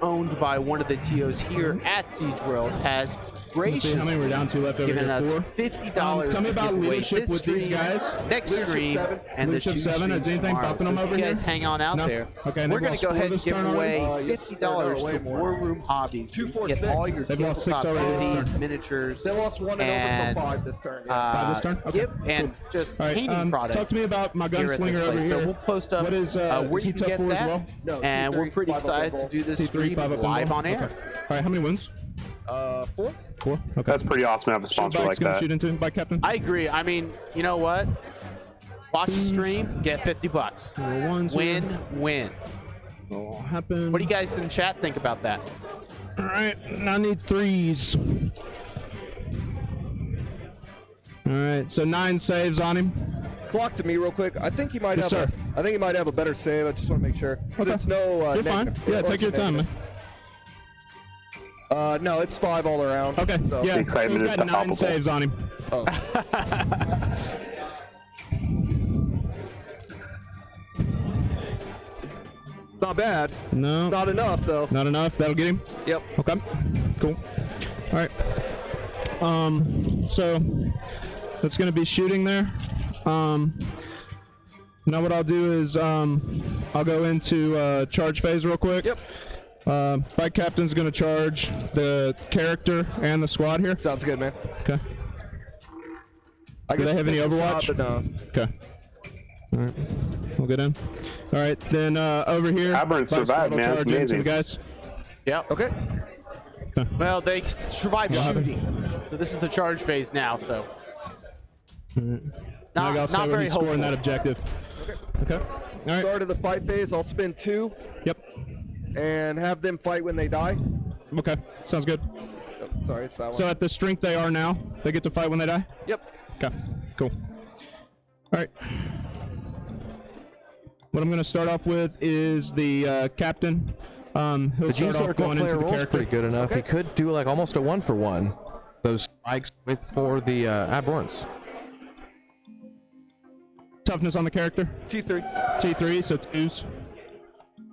owned by one of the TOs here at SiegeWorld, has Let's see how many we're down to left over given here. us 4. $50 Tell me about to give away leadership this with these stream, guys. next Leadership stream, 7. and the Leadership 2 7. streams Is anything tomorrow. buffing them So over you guys here? hang on out No? there. Okay, and We're they've going to go lost 4 ahead and this give turn away already? Yes, $50 way to more. War Room Hobbies. Two, You four, can get six. all your They've lost 6 tabletop already this goodies, turn. miniatures. They lost 1 and, and over, so 5 this turn. Yeah. 5 this turn? Okay. Yep, and just All right, painting products. talk to me about my here at this gunslinger over place. here. So we'll post up What is, where is he you can tough get 4 as that, well? No, and we're 2-3, pretty 5 up excited goal. to do this T3, stream 5 up and live goal? on air. Okay. All right, how many wins? 4. 4. Okay. That's pretty awesome to have a sponsor Bike's like gonna that. shoot into bike captain. I agree. I mean, you know what? Watch the stream, get $50. Roll 1s here. Win. Will happen. What do you guys in the chat think about that? All right, I need 3s. All right, so 9 saves on him. Clock to me real quick. I think he might Yes, have. sir. I think he might have a better save. I just want to make sure. Okay. It's no. You're fine. negative. Yeah, Or take your time, man. negative. No, it's 5 all around. Okay, So. yeah, so excitement he's is got 9 palpable. saves on him. Oh. Not bad. No, Not enough though. not enough. That'll get him. Yep. Okay, cool. All right. So that's gonna be shooting there. Now what I'll do is I'll go into charge phase real quick. Yep. Bike captain's gonna charge the character and the squad here. Sounds good, man. Okay. I Do they guess have any it's a Overwatch? shot, but no. Okay. All right. We'll get in. All right. Then over here. Aberrant Bike squad survived, will man. It's charge into amazing. the guys. Yep. Okay. Well, they survived What happened? shooting. So this is the charge phase now, so. I'll say Not when very he's scoring hopeful. that objective. Okay. All right. Start of the fight phase, I'll spin 2 Yep. and have them fight when they die. Okay. Sounds good. Oh, sorry, it's that one. So at the strength they are now, they get to fight when they die? Yep. Okay. Cool. All right. What I'm going to start off with is the captain. He'll The start G-Star off going player into the rolls character. pretty good enough. He could do like almost a 1-for-1. Those spikes for the abhorrence. Toughness on the character. T3. T3, so 2s.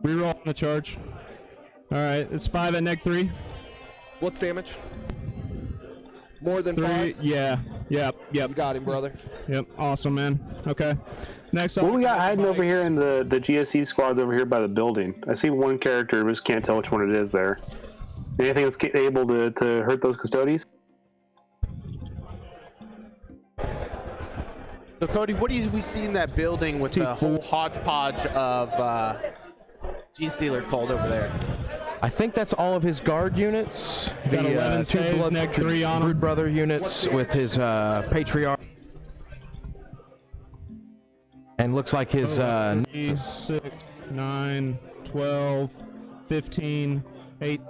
Reroll on the charge. All right, it's 5 at neg 3. What's damage? More than 3. 5? Yeah. Yep. You got him, brother. Yep. Awesome, man. Okay. Next up. What we got hiding over here in the GSC squads over here by the building? I see one character, but just can't tell which one it is there. Anything that's able to hurt those Custodes? So Cody, what do we see in that building with the whole hodgepodge of Gene Stealer cult over there? I think that's all of his guard units. Got 11 2 saves, neg 3 on Brood him. Brother units with his Patriarch. And looks like his 6, 9, 12, 15, 8,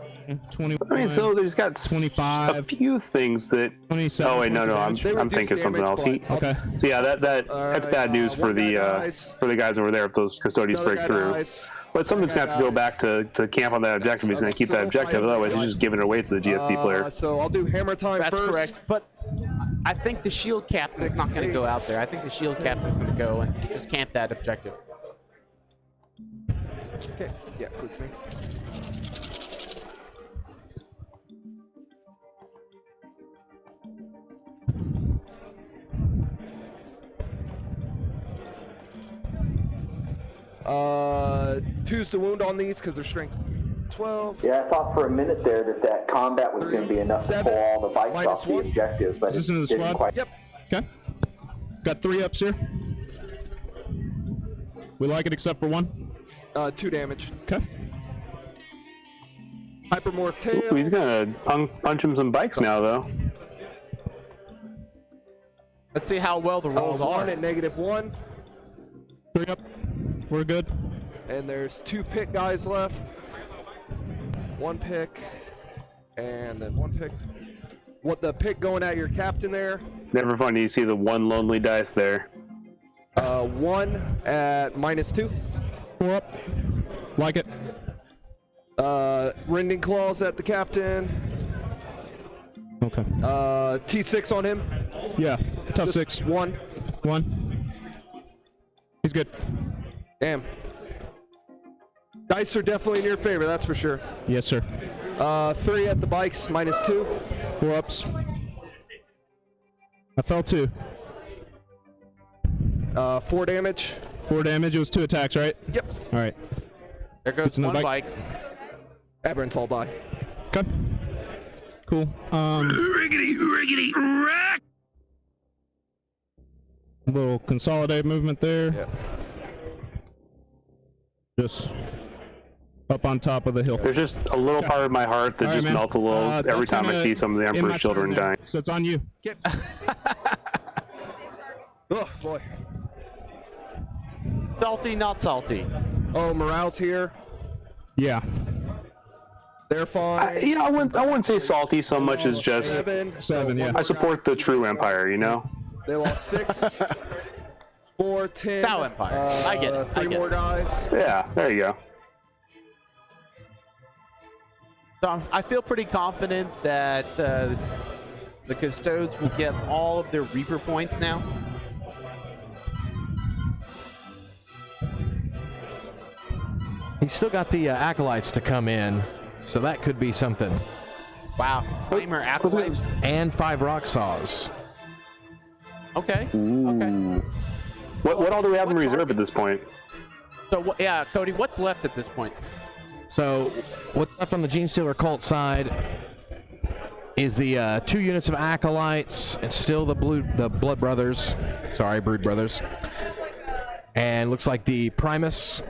21. I mean, so there's got 25, a few things that. 27. Oh wait, no, I'm They reduce thinking something damage, else. but- Okay. So yeah, that's Alright, bad news for one guy the dies. guys over there if those Custodes Another break guy through. dies. But someone's gonna have to go dies. back to camp on that objective. He's gonna keep So that we'll objective. fight Otherwise, he's him. just giving it away to the GSC player. So I'll do hammer time That's first. correct. But I think the shield captain's not going to go out there. I think the shield captain's going to go and just camp that objective. Okay. Yeah, click me. Two's the wound on these because they're strength 12. Yeah, I thought for a minute there that combat was going to be enough to 7, pull all the bikes minus off the 1. objective, but Is this it in the didn't squad? quite. Yep. Okay. Got 3 ups here. We like it except for 1. 2 damage. Okay. Hypermorph tail. Ooh, he's gonna punch him some bikes now, though. Let's see how well the rolls 1 are. at -1. 3 up. We're good. And there's 2 pick guys left. 1 pick. And then 1 pick. What the pick going at your captain there? Never funny you see the one lonely dice there. 1 at -2. 4 up. Like it. Rending claws at the captain. Okay. T6 on him. Yeah. Tough Just 6. 1. 1. He's good. Damn. Dice are definitely in your favor, that's for sure. Yes, sir. 3 at the bikes, -2. 4 ups. I fell 2. 4 damage. 4 damage. It was 2 attacks, right? Yep. All right. There goes It's no one bike. bike. Aberrant's all die. Okay. Cool. Riggedy rack! Little consolidated movement there. Yep. Just up on top of the hill. There's just a little part of my heart that All right, just man. melts a little every That's time I gonna see some of the end my Emperor's children turn there. dying. So it's on you. Oh, boy. Salty, not salty. Oh, morale's here. Yeah. They're fine. I wouldn't say salty so much as just 7. 7, yeah. I support the true Empire, you know? They lost 6. 4, 10. Tau Empire. I get it. 3 more guys. Yeah, there you go. So I feel pretty confident that the Custodes will get all of their Reaper points now. He's still got the acolytes to come in, so that could be something. Wow. Flamer Acolytes. And 5 rock saws. Okay. Okay. Ooh. What all do we have in What reserve target? at this point? So, yeah, Cody, what's left at this point? So what's left on the Gene Stealer cult side is the 2 units of acolytes and still the Blood Brothers. Sorry, Brood Brothers. And looks like the Primus.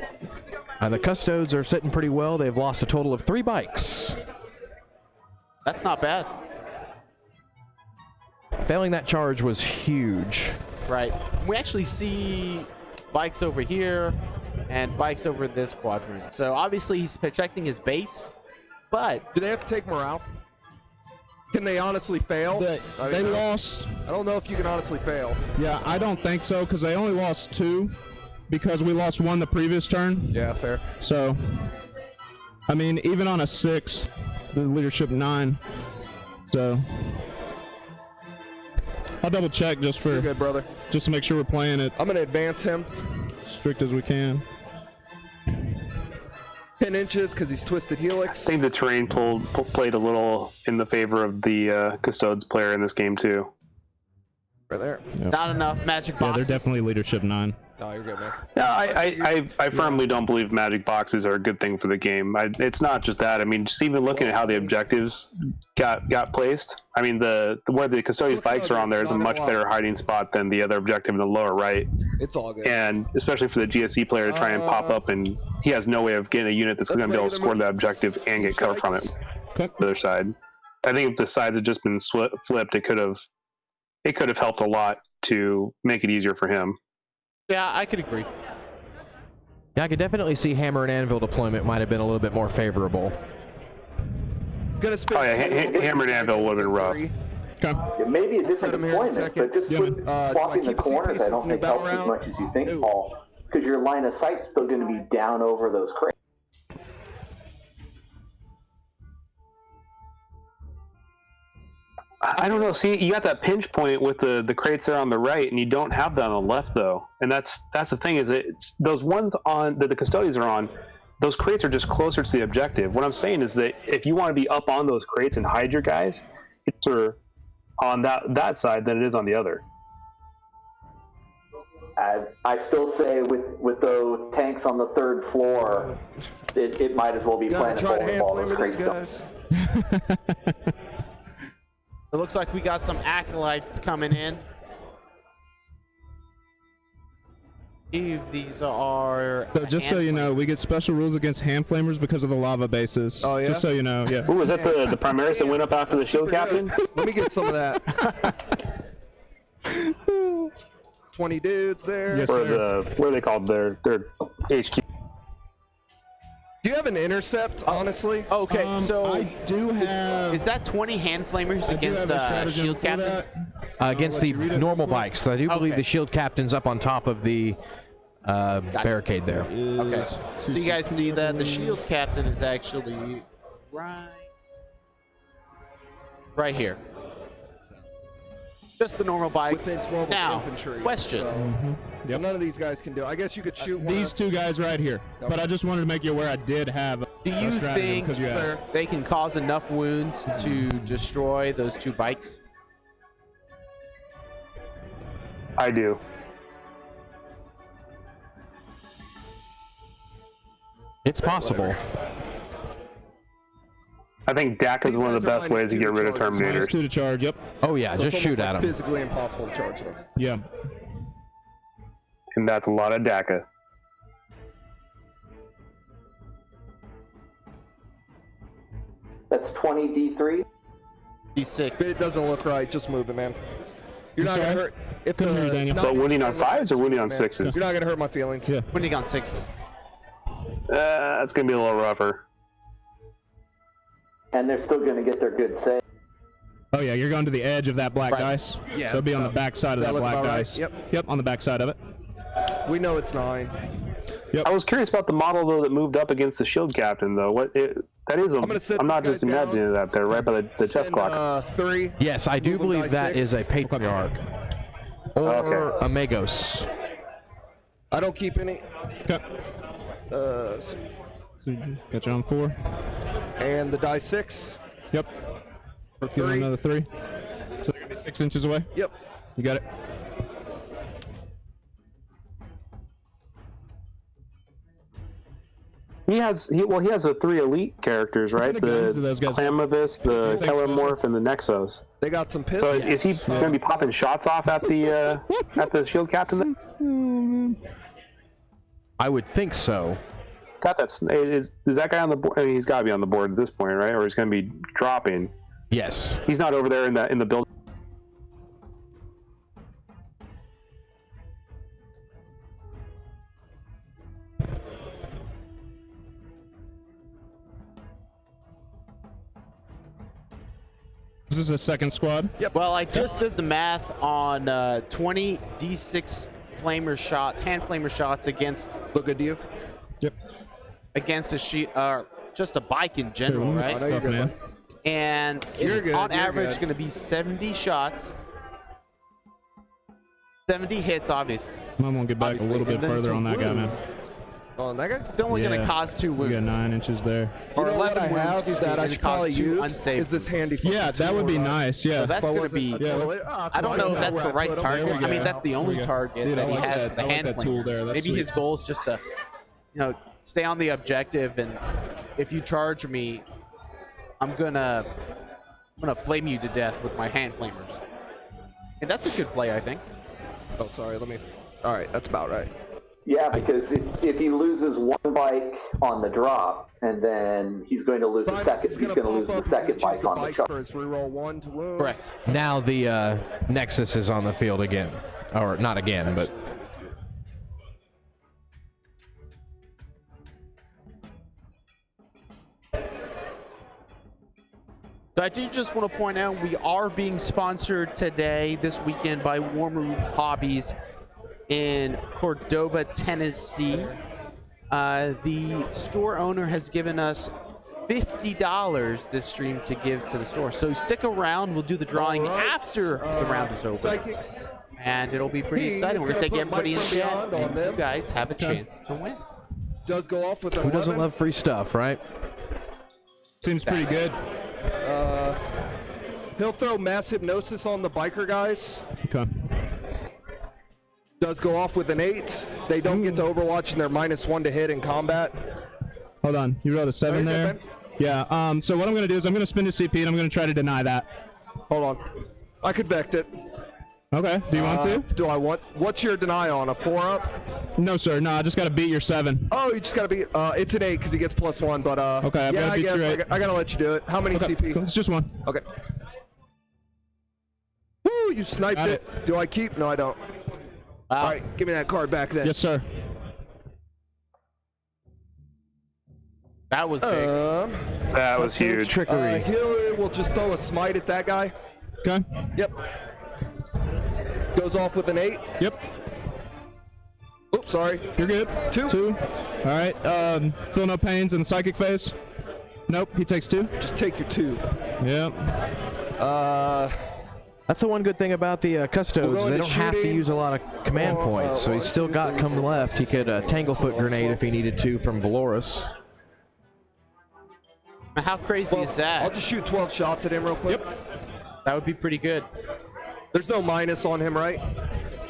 The Custodes are sitting pretty well. They've lost a total of 3 bikes. That's not bad. Failing that charge was huge. right? We actually see bikes over here and bikes over this quadrant. So obviously he's protecting his base, but Do they have to take morale? Can they honestly fail? They lost. I don't know if you can honestly fail. Yeah, I don't think so because they only lost 2 because we lost 1 the previous turn. Yeah, fair. So, I mean, even on a 6, the leadership 9. So, I'll double check just You're good, brother. to make sure we're playing it I'm gonna advance him strict as we can. 10 inches because he's twisted helix. I think the terrain played a little in the favor of the Custodes player in this game too. Right there. not enough magic Yeah, boxes. they're definitely leadership 9. Oh, you're good, man. Yeah, I firmly don't believe magic boxes are a good thing for the game. It's not just that. I mean, just even looking at how the objectives got placed. I mean, the where the Custodes bikes are on there is a much better hiding spot than the other objective in the lower right. It's all good. And especially for the GSC player to try and pop up, and he has no way of getting a unit that's going to be able to score that objective and get cover from it. Okay. The other side. I think if the sides had just been flipped, it could have helped a lot to make it easier for him. Yeah, I could agree. Yeah, I could definitely see hammer and anvil deployment might have been a little bit more favorable. Gonna spin. Oh yeah, hammer and anvil would have been rough. Okay. It may be a different him here in a deployment, second. but just Yeah, with do I swapping the keep a corners, CP I don't since think new helps battle as much as you think, Ooh. Paul. Because your line of sight's still going to be down over those crates. I don't know. See, you got that pinch point with the crates there on the right, and you don't have that on the left, though. And that's the thing is that it's those ones on that the Custodes are on. Those crates are just closer to the objective. What I'm saying is that if you want to be up on those crates and hide your guys, it's on that side than it is on the other. I still say with those tanks on the 3rd floor, it might as well be Gotta playing a try to hand ball those flamer these crates don't. guys. It looks like we got some acolytes coming in. These are. So just so you know, we get special rules against hand flamers because of the lava bases. Oh, yeah? Just so you know, yeah. Ooh, was that the Primaris that went up after the shield captain? Let me get some of that. 20 dudes there. Yes, Or sir. what are they called? Their HQ. Do you have an intercept, honestly? Okay, so I do have. is that 20 hand flamers I do against have a the stratagem shield for captain? that. Against the let you read it normal real quick. bikes. I do believe Okay. the shield captain's up on top of the barricade there. Okay, so you guys see that the shield captain is actually right here. Just the normal bikes. Within 12 Now, infantry. question. So none of these guys can do it. I guess you could shoot one These up. 2 guys right here. But I just wanted to make you aware I did have. Do you think because you asked. they can cause enough wounds to destroy those 2 bikes? I do. It's possible. I think DAC is These one of the guys are best ways to -2 get rid of charges. Minus Terminators. 2 to charge. Yep. Oh yeah, So it's just shoot almost at like them. physically impossible to charge them. Yeah. And that's a lot of DACA. That's 20 D3. D6. It doesn't look right. Just move it, man. You're not sorry? gonna hurt. If Couldn't hear you, Daniel. not- But winning on 5s or winning on man, 6s? You're not gonna hurt my feelings. Yeah. Winning on 6s. That's going to be a little rougher. And they're still going to get their good save. Oh yeah, you're going to the edge of that black Right. dice. Yeah, So it'll be on the back side of that that look black about right? dice. Yep. Yep, on the back side of it. We know it's 9. I was curious about the model though that moved up against the shield captain though. That is gonna sit I'm not these just guys down. imagining that there, right by the chest Spend, clock. 3. Yes, I do Move 'em believe by that 6. is a patriarch or Okay. a Magos. I don't keep any. Okay. So- Got you on 4. and the die 6. Yep. Get 3. another 3. So they're gonna be 6 inches away. Yep. You got it. He has the 3 elite characters, right? the guns do The those guys- Clamavis, the Anything special? Kellermorph, and the Nexos. They got some pits. So is he going to be popping shots off at the shield captain? Then? I would think so. Got that? Is that guy on the board? I mean, he's got to be on the board at this point, right? Or he's going to be dropping. Yes. He's not over there in the building. is a second squad. Yep. Well, I just did the math on 20 D6 flamer shots, hand flamer shots against Look good to you? Yep. against a sheet, just a bike in general, I know right? you're Tough, good. man. And You're it's good, on you're average good. going to be 70 shots, 70 hits, obviously. I'm gonna get back Obviously, a little bit and then further to on that guy, wound. man. On that guy? It's only going to Yeah. cause 2 We got wounds. 9 inches there. You Or know what 11 I wounds, have excuse me, that I and should it caused probably 2 use unsaved is this handy. fucking Yeah, that would be tool, nice. Yeah. So that's But going to wasn't- be. Yeah, well, let's- I don't know if that's the right target. There we I mean, go. that's the only There we go. target Dude, that I he like has that. for the I like hand that flamer. tool there. That's Maybe sweet. his goal is just to, stay on the objective, and if you charge me, I'm gonna flame you to death with my hand flamers. And that's a good play, I think. Oh, sorry. Let me. All right, that's about right. Yeah, because if he loses one bike on the drop, and then he's going to lose the second, he's going to lose the second bike on the charge. First, reroll 1 to wound. Correct. Now the Nexus is on the field again. Or not again, but So I do just want to point out we are being sponsored today, this weekend, by Warm Room Hobbies in Cordova, Tennessee. The store owner has given us $50 this stream to give to the store. So stick around. We'll do the drawing All right, after the round is over. Psychics. And it'll be pretty He's exciting. We're going to gonna take put everybody in Mike from chat, Beyond on and you them. guys have a chance to win. Does go off with a who doesn't love free stuff, right? Seems pretty good. He'll throw mass hypnosis on the biker guys. Okay. Does go off with an 8. They don't get to Overwatch, and they're -1 to hit in combat. Hold on. You rolled a 7 you're there. good, Yeah. So what I'm gonna do is I'm gonna spend a CP and I'm gonna try to deny that. Hold on. I could vect it. Okay. Do you want to? Do I want? What's your deny on? A 4 up? No, sir. No, I just gotta beat your 7. Oh, you just gotta be. It's an 8 because he gets +1. But Okay, I've yeah, gotta I beat guess your 8. I gotta let you do it. How many Okay. CP? It's just 1. Okay. Woo! You sniped Got it. Do I keep? No, I don't. Wow. All right, give me that card back then. Yes, sir. That was big. That was huge. Trickery. Healer will just throw a smite at that guy. Okay. Yep. Goes off with an 8. Yep. Oops, sorry. You're good. 2. 2. All right. Feel no pains in the psychic phase. Nope. He takes 2. Just take your 2. Yep. That's the one good thing about the Custodes. We'll go They into don't have to shooting. use a lot of command points, so he's still got come left. He could Tanglefoot grenade if he needed to from Valoris. How crazy is I'll that? just shoot 12 shots at him real quick. That would be pretty good. There's no minus on him, right?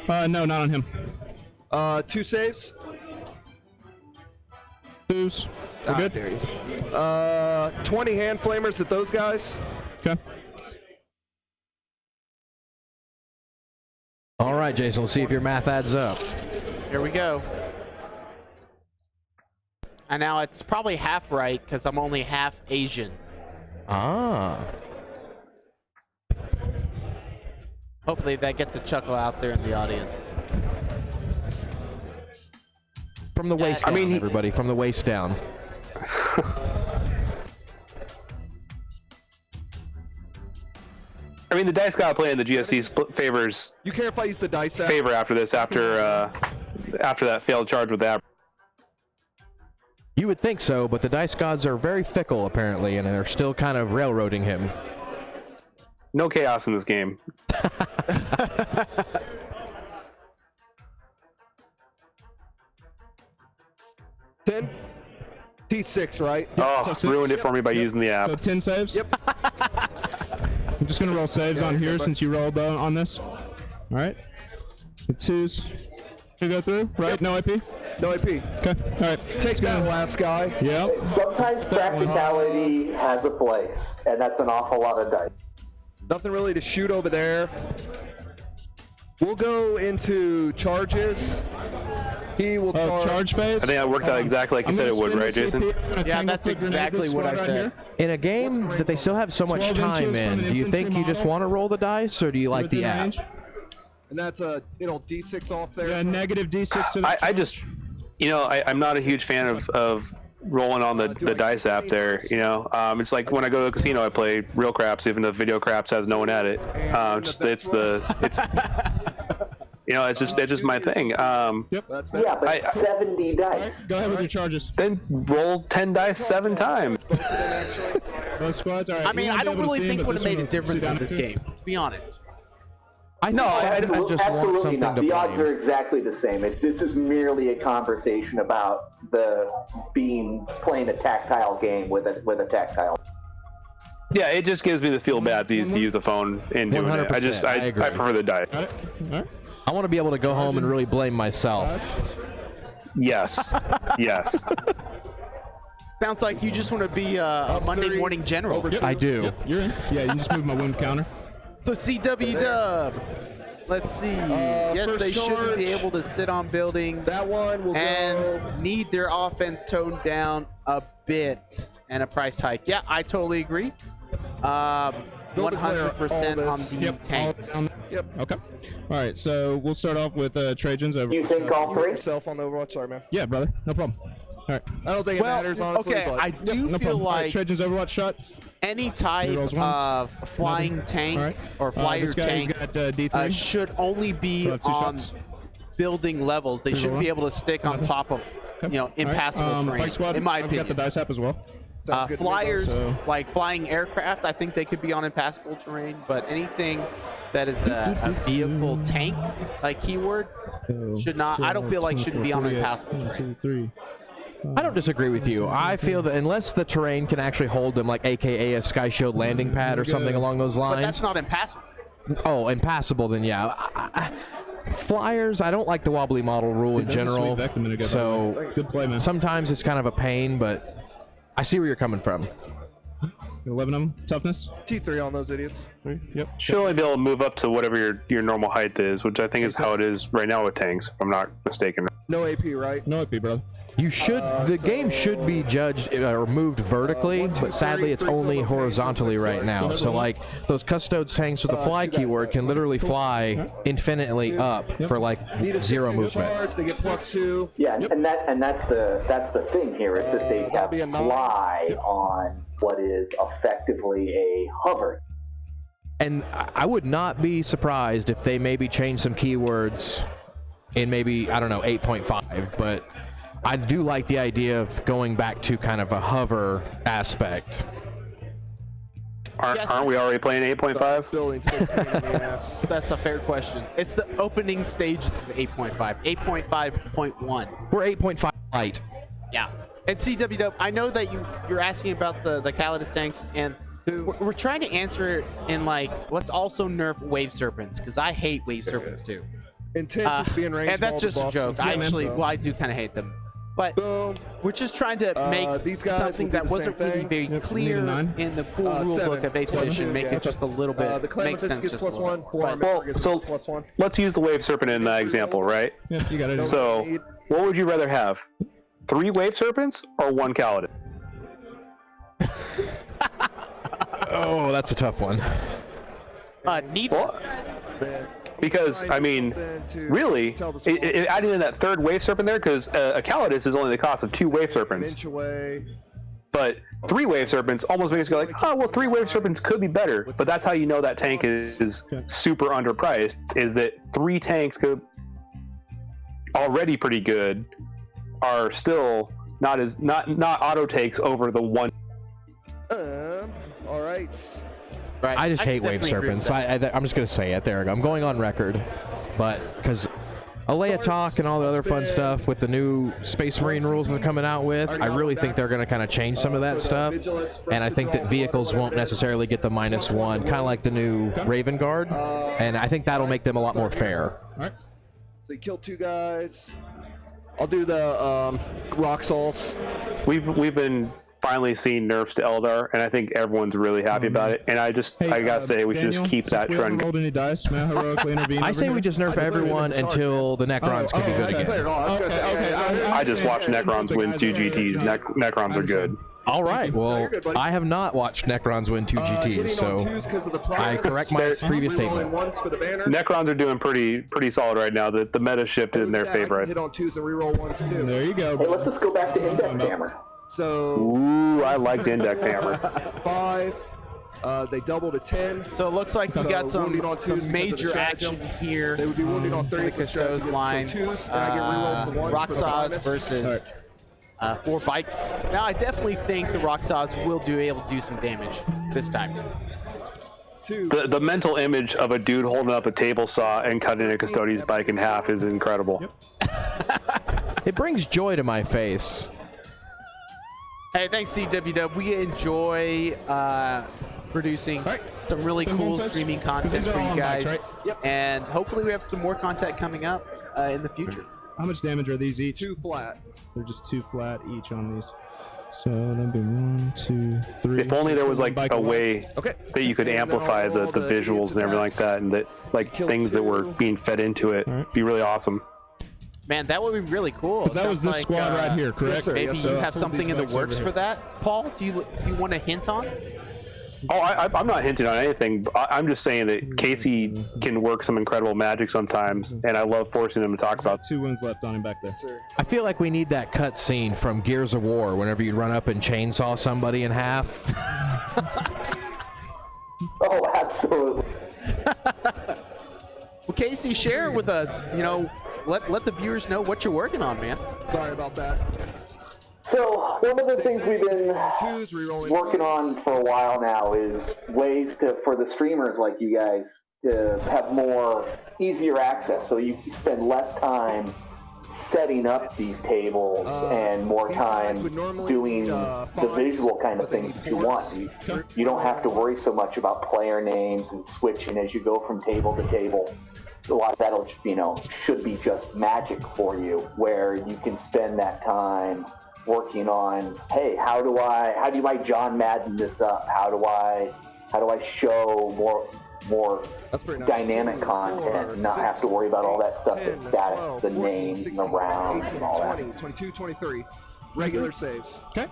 No, not on him. 2 saves. 2s. We're good. There you 20 hand flamers at those guys. Okay. All right, Jason, let's see if your math adds up. Here we go. And now it's probably half right because I'm only half Asian. Ah. Hopefully that gets a chuckle out there in the audience. From the waist I down, mean, everybody, from the waist down. I mean, the dice guy playing the GSC favors You care if I use the dice app? favor after this, after that failed charge with that. You would think so, but the dice gods are very fickle, apparently, and they're still kind of railroading him. No chaos in this game. Ten. T6, right? Oh, so- ruined it for me by using the app. So 10 saves? Yep. I'm just going to roll saves on here since you rolled on this. All right. The 2s. You go through, right? No AP? No AP. Okay. All right. Take that last guy. Yep. Sometimes practicality has a place, and that's an awful lot of dice. Nothing really to shoot over there. We'll go into charges. He will Charge phase? I think that worked out exactly like you said it would, right, Jason? Yeah, that's exactly what I said. In a game that they still have so much 12 inches time from in, an do you think infantry you just model. want to roll the dice, or do you like the Within app? range? And that's a D6 off there. Yeah, negative D6 to the I just, I'm not a huge fan of rolling on the dice app there. You know, it's like when I go to a casino, I play real craps, even if video craps has no one at it. You know, it's just my thing. Yep. Yeah, but 70 dice. Go ahead with your charges. Then roll 10 dice 7 times. Both squads. All right. I mean, I don't really think would have made a difference in this game, to be honest. I just want Absolutely something not. to The odds blame. are exactly the same. This is merely a conversation about playing a tactile game with a tactile. Yeah, it just gives me the feel badsies to use a phone in doing it. 100%, I agree. I prefer the dice. Got it. All right. I want to be able to go home and really blame myself. Yes. Yes. Sounds like you just want to be a Monday morning general. I do. Yep, you're in. Yeah, you just moved my wound counter. So CW Dub, let's see. Yes, first they should charge. be able to sit on buildings That one will and go. need their offense toned down a bit and a price hike. Yeah, I totally agree. 100% on the Yep. tanks. Yep. Okay. All right. So we'll start off with Trajan's over. You think all three? Yourself on the Overwatch. Sorry, man. Yeah, brother. No problem. All right. I don't think it matters, honestly. okay, but I do No feel problem. All right, like Trajan's Overwatch shot. any type Rerolls once. of flying Nothing. tank All right. or flyer This guy's tank got D3. should only be So 2 on shots. building levels. They shouldn't be able to stick on top of, Okay. you know, impassable All right. terrain. Bike squad, In my I've got the opinion, dice app as well. Sounds good to me, flyers so- like flying aircraft, I think they could be on impassable terrain. But anything that is a vehicle tank, like keyword, should not. I don't feel like shouldn't be on impassable terrain. 2, 3. I don't disagree with you. I feel that unless the terrain can actually hold them, like AKA a Sky Shield landing pad or something along those But lines. that's not impassable. Oh, impassable, then yeah. Flyers, I don't like the wobbly model rule in That's a general. sweet Vector minute ago, by the So way. Good play, man. sometimes it's kind of a pain, but I see where you're coming from. 11 of them. Toughness. T3 on those idiots. 3. Yep. Should only be able to move up to whatever your normal height is, which I think is how it is right now with tanks, if I'm not mistaken. No AP, right? No AP, brother. You should. The game should be judged or moved vertically, 1, 2, but sadly 3, it's 3 only full of horizontally pages, right like, now. So like those Custodes tanks with the fly 2 dice keyword left. can literally fly infinitely up for like Need a 0 6 movement. charge, they get +2. Yeah, and that's the thing here is that they have be a non- fly on what is effectively a hover. And I would not be surprised if they maybe change some keywords in maybe, I don't know, 8.5, but I do like the idea of going back to kind of a hover aspect. Aren't we already playing 8.5? Building to 15, yes. That's a fair question. It's the opening stages of 8.5. 8.5.1. We're 8.5 light. Yeah. And CW, I know that you're asking about the Custodes tanks, and we're trying to answer it in like, let's also nerf wave serpents, because I hate wave serpents too. Intent is being ranged. And that's just a joke. I actually, well, I do kind of hate them. But Boom. we're just trying to make these guys something will do that the wasn't same really thing. very Yep, clear need a 9. in the full rule 7. book of 8th edition, make it just a little bit, The Clan makes sense gets just a little +1. bit. Forearm Well, gets so- +1. Let's use the wave serpent in that example, right? Yeah, you got it. So, what would you rather have? 3 wave serpents or 1 Custodes? Oh, that's a tough one. Neither. Well, because, I mean, really, adding in that 3rd wave serpent there, because a Custodes is only the cost of 2 wave An serpents. inch away. But 3 wave serpents almost makes you go like, oh, well, 3 wave serpents could be better. But that's how you know that tank is super underpriced, is that 3 tanks could already pretty good are still not auto takes over the 1. All right. Right. I just hate wave definitely agree with serpents. that. I'm just going to say it. There we go. I'm going on record. But because Alea Talk and all the other fun stuff with the new Space Marine rules they're coming out with, I really think they're going to kind of change some of that stuff. And I think that vehicles won't necessarily get the -1, kind of like the new Raven Guard. And I think that'll make them a lot more fair. All right. So you killed 2 guys. I'll do the rock sauce. We've been finally seeing nerfs to Eldar, and I think everyone's really happy about it. And I gotta say, we should Daniel, just keep since that we haven't trend. rolled any dice, may I heroically intervene? I over say here? we just nerf everyone until the Necrons can be good okay. again. I just watched Necrons win 2 GTs. Necrons are good. All right. Well, I have not watched Necrons win 2 GTs, so I correct my previous statement. Necrons are doing pretty solid right now. The meta shifted in their favor. Hit on 2s and reroll 1s too. There you go. Hey, let's just go back to Index Hammer. So Ooh, I liked Index Hammer. 5. They double to 10. So it looks like we So got wounding on twos because of some the major stratagem. action here. They would be wounding on 30 the Custodes line. So 2s, then I get rerolled to 1. Roxas versus 4 bikes. Now I definitely think the Roxas will be able to do some damage this time. 2. The mental image of a dude holding up a table saw and cutting a Custodes bike in half is incredible. It brings joy to my face. Hey, thanks CWW. We enjoy producing some really cool streaming content for you guys. And hopefully we have some more content coming up in the future. How much damage are these each? 2 flat. They're just 2 flat each on these. So that'd be 1, 2, 3. If only there was like a way that you could amplify the visuals and everything like that, and that like things that were being fed into it. Be really awesome. Man, that would be really cool. That was this squad right here, correct? Yes, sir. Maybe Yes, you sir. have something in the works for that, Paul. Do you want to hint on? Oh, I'm not hinting on anything. I'm just saying that Casey can work some incredible magic sometimes, and I love forcing him to talk about. 2 wounds left on him back there. Sir. I feel like we need that cut scene from Gears of War whenever you run up and chainsaw somebody in half. Oh, absolutely. Well, Casey, share it with us. You know, let the viewers know what you're working on, man. Sorry about that. So one of the things we've been 2s, rerolling. working on for a while now is ways for the streamers like you guys to have easier access, so you can spend less time setting up these tables and more time doing the visual kind of things that you want. You don't have to worry so much about player names and switching as you go from table to table. A lot of that'll, should be just magic for you, where you can spend that time working on, hey, how do I John Madden this up? How do I show more dynamic content and not have to worry about all that stuff that's static, the names and the rounds and all that. 20, 22, 23. Regular saves. Okay.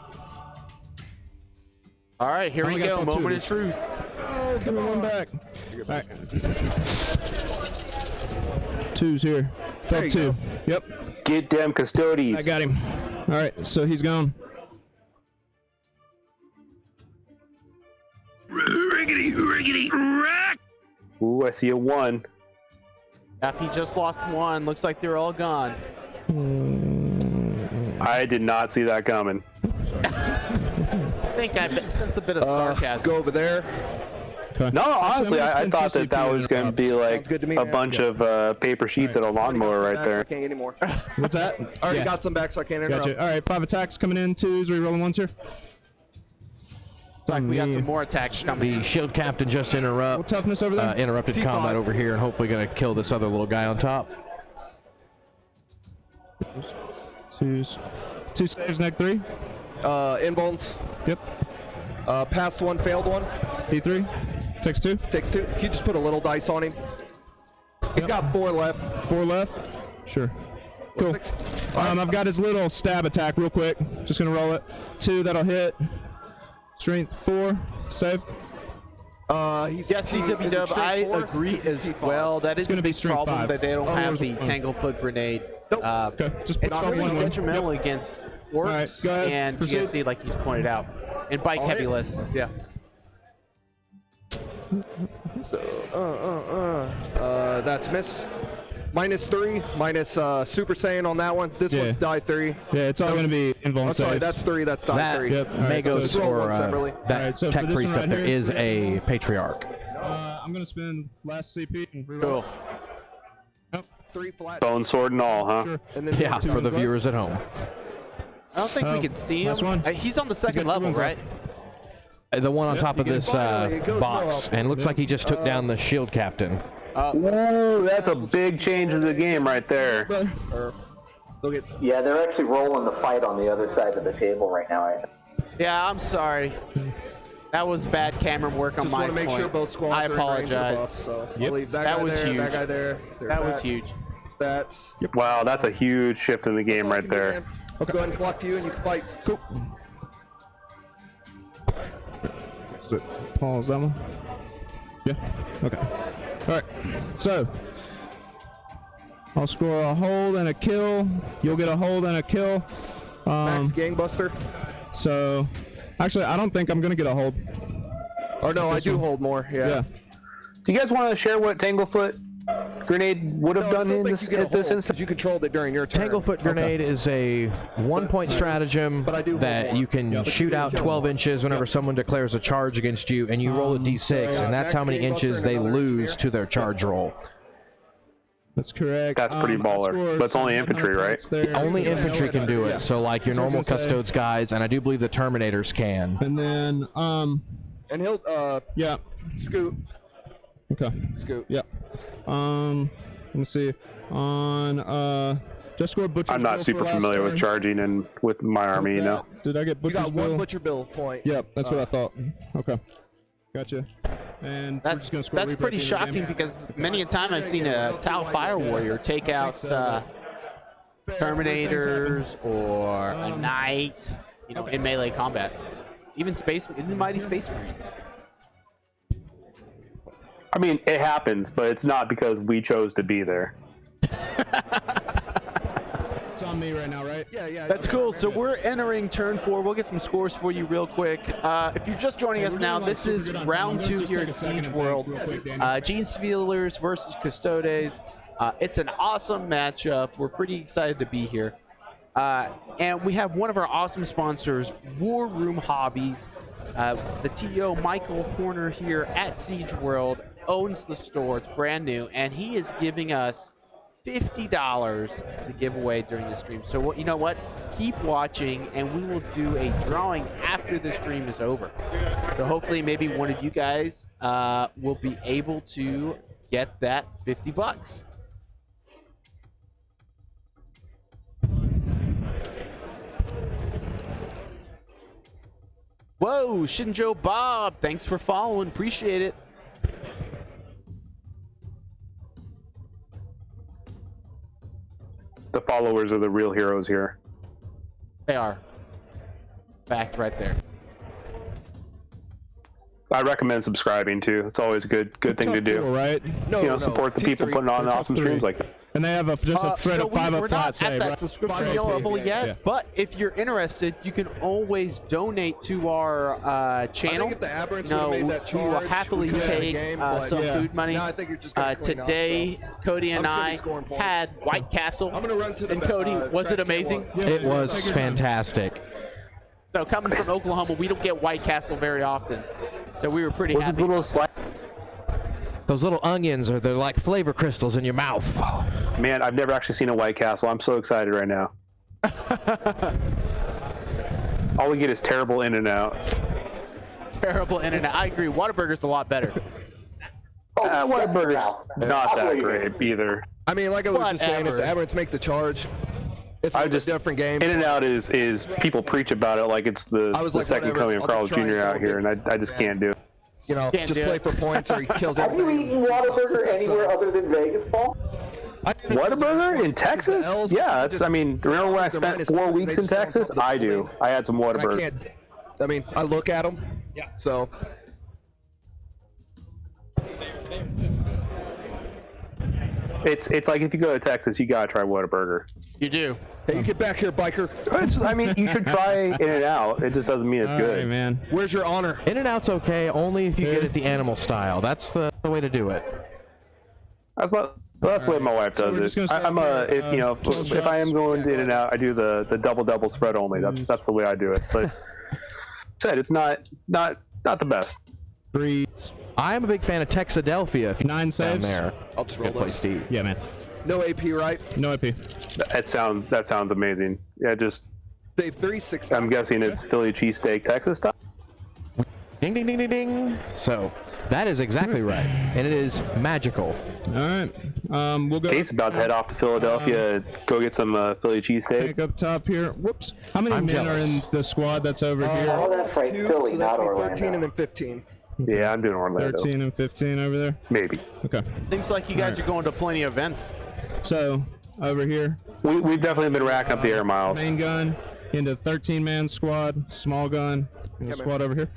All right, here we only got go. about 2 Moment of of truth. Oh, give me 1 back. All right. 2's here. There you 2. go. Yep. Get them Custodes. I got him. All right, so he's gone. Riggedy, rack! Ooh, I see a 1. Yep, he just lost 1. Looks like they're all gone. I did not see that coming. I think I sense a bit of sarcasm. Go over there. Okay. No, honestly, I'm gonna I spend thought 2 that was CP going to be like good to me, a man. bunch of paper sheets and a lawnmower right I there. can't anymore. What's that? Already got some back, so I can't interrupt. Gotcha. All right, 5 attacks coming in. 2s, rerolling 1s here. Looks like we got some more attacks coming. The shield captain just Little toughness over there. interrupted T5. combat over here and hopefully going to kill this other little guy on top. 2s. 2 saves, neg 3. Inbones. Yep. Passed 1, failed 1. D3. Takes 2. Takes 2. You just put a little dice on him. He's got 4 left. 4 left. Sure. Cool. I've got his little stab attack real quick. Just gonna roll it. 2, that'll hit. Strength 4. Save. He's Yes, CW Dub, I agree as well. That is gonna a be big strength problem 5. that they don't have there's the one. Tanglefoot grenade. Okay. Just put It's it on really 1. detrimental against orcs right, go ahead. and Proceed. GSC, like you pointed out, and bike All heavy hits. lists. Yeah. So, that's miss. -3, minus Super Saiyan on that one. This Yeah. one's die 3. Yeah, it's all gonna be invuln Oh, sorry, saves. that's 3. That's die That 3. Yep. All right, Magos so roll or one separately. that Alright, so tech for this priest one up right there here- is a patriarch. I'm gonna spend last CP and reroll. Cool. Nope. 3 flat. Bone sword and all, huh? Sure. And then Yeah, 2 for the left. viewers at home. I don't think we Oh, can see him. last one. He's on the second got two level, ones right? The one on Yep, top you of get this finally, it goes box, well. and looks like he just took down the shield captain. Ooh, that's a big change of the game right there. Or they'll get Yeah, they're actually rolling the fight on the other side of the table right now. Yeah, I'm sorry. That was bad camera work on just my want to make point. sure both squads I are in range of the apologize. buff, so Yep. I'll leave that That guy was there, huge. that guy there. There's That was huge. Stats. Wow, that's a huge shift in the game right there. Okay. Go ahead and collect you, and you can fight. Cool. Is it Paul's that one? Yeah. Okay. All right. So I'll score a hold and a kill. You'll get a hold and a kill. Max Gangbuster. So, actually, I don't think I'm gonna get a hold. Or no, I do hold more. Yeah. Do you guys want to share what Tanglefoot grenade would have done in this instance? You controlled it during your turn. Tanglefoot grenade is a 1-point stratagem that you can shoot out 12 inches whenever someone declares a charge against you, and you roll a d6, and that's how many inches they lose to their charge roll. That's correct. That's pretty baller. But it's only infantry, right? Only infantry can do it, so like your normal Custodes guys, and I do believe the Terminators can. And then, And he'll yeah. scoot. Okay. Scoot. Yep. Let me see. On just scored Butcher's I'm not Bill super for last familiar with turn. charging and with my army, you know. Did I get You Butcher's got one Bill? Butcher Bill point. Yep, that's what I thought. Okay. Gotcha. And we're just gonna score That's Reaper pretty at the end of the shocking game. because many a time I've seen a Tau Fire Warrior take out Terminators or a Knight, you know, in melee combat. Even in the Mighty Space Marines. I mean, it happens, but it's not because we chose to be there. It's on me right now, right? Yeah. That's cool. So we're entering turn 4. We'll get some scores for you real quick. If you're just joining us now, this is round 2 here at SiegeWorld. Gene Stealers versus Custodes. It's an awesome matchup. We're pretty excited to be here. And we have one of our awesome sponsors, War Room Hobbies. The TO Michael Horner here at SiegeWorld owns the store. It's brand new, and he is giving us $50 to give away during the stream. So you know what? Keep watching, and we will do a drawing after the stream is over. So hopefully, maybe one of you guys will be able to get that $50. Whoa, Shinjo Bob, thanks for following. Appreciate it. The followers are the real heroes here. They are. Fact right there. I recommend subscribing too. It's always a good thing to do. Right? No, Support the people putting on awesome streams like that. And they have just a thread of 5 we're up flat not say, at that right? subscription 5 level yet, yeah. but if you're interested, you can always donate to our channel. if the Aberrants You know, would've made that we will charge, happily we could've had a take game, but some yeah. food money. No, I think you're just gonna clean up, Today, so. Cody and I'm just gonna be I scoring points. had White Castle. I'm gonna run to the And Cody, was it track amazing? one. It was fantastic. So coming from Oklahoma, we don't get White Castle very often. So we were pretty Was it happy. little slide? Those little onions they're like flavor crystals in your mouth. Man, I've never actually seen a White Castle. I'm so excited right now. All we get is terrible in and out. Terrible internet. I agree. Whataburger's a lot better. Whataburger's not that great either. I mean, like I was just saying, if Whatever. the Aberrants make the charge, it's I a just different game. In and out is people preach about it like it's the I was like, second whatever, coming of I'll Carl's just try Jr. and out kill here, him. and I just can't do it. You know, Can't just do play it. for points or he kills Have you everything. eaten Whataburger anywhere other than Vegas, Paul? Whataburger in Texas? L's, Yeah, just- I mean, remember when I spent 4 weeks in Texas? I do. I had some I Whataburger. can't. I mean, I look at them. Yeah. So. It's like if you go to Texas, you gotta try Whataburger. You do. Hey, you get back here, biker. I mean, you should try In and Out. It just doesn't mean it's All good. right, man. Where's your honor? In and out's okay, only if you get it the animal style. That's the way to do it. That's the way my wife So does we're just it. gonna I'm start if you know 12 if I am shots. going to In and Out, I do the double spread only. That's the way I do it. But said it's not the best. 3, I am a big fan of Texadelphia. If you're 9 down saves. there, I'll just roll good place this. to eat. Yeah, man. No AP, right? No AP. That sounds amazing. Yeah, just Save 36. I'm guessing it's Philly cheesesteak Texas style. Ding, ding, ding, ding, ding. So that is exactly right, and it is magical. All right. We'll go. Kate's about to head off to Philadelphia, go get some Philly cheesesteak. Back up top here. Whoops. How many I'm men jealous. are in the squad that's over Oh, here? that's right, 2, Philly, so not that'd be Orlando. 13 and then 15. Yeah, I'm doing Orlando. 13 and 15 over there. Maybe. Okay. Seems like you guys are going to plenty of events. So over here, We've definitely been racking up the air miles. main gun into 13-man squad, small gun, and a squad over here.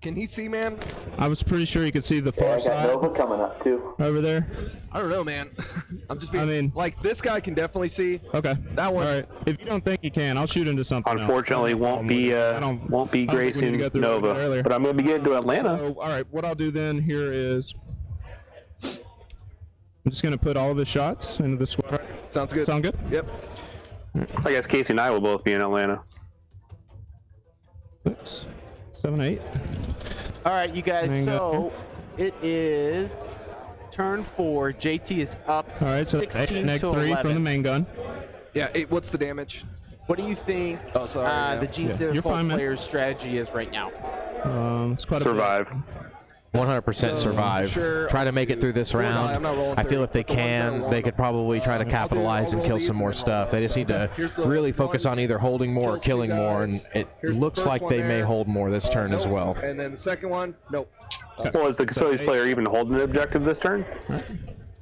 Can he see, man? I was pretty sure you could see the Yeah, far I got side Nova coming up too. over there. I don't know, man. I'm just being. I mean- like this guy can definitely see. Okay. That one. All right. If you don't think you can, I'll shoot into something. Unfortunately, else. won't be think we need gracing to go through what we did Nova, earlier. but I'm going to be getting to Atlanta. So, all right. What I'll do then here is I'm just gonna put all of his shots into the squad. Sounds good. Sound good? Yep. I guess Casey and I will both be in Atlanta. 6, 7, 8. All right, you guys. Hang So it is turn 4. JT is up. All right. So 16 neg to 3 11. from the main gun. Yeah. What's the damage? What do you think Oh, sorry. Yeah. the G0 you're fine, man. player's strategy is right now? It's quite a Survive. 100% survive. sure, Try to I'll make it do through this 4 die. round. I'm not rolling I feel 30, if they but the ones that can, are they could probably try to capitalize and kill some more stuff. They just need to really focus on either holding more or killing more, and it Here's the looks first like one they may there. hold more this turn as Nope. well. And then the second one, nope. Well, is the Custodes player even holding the objective this turn?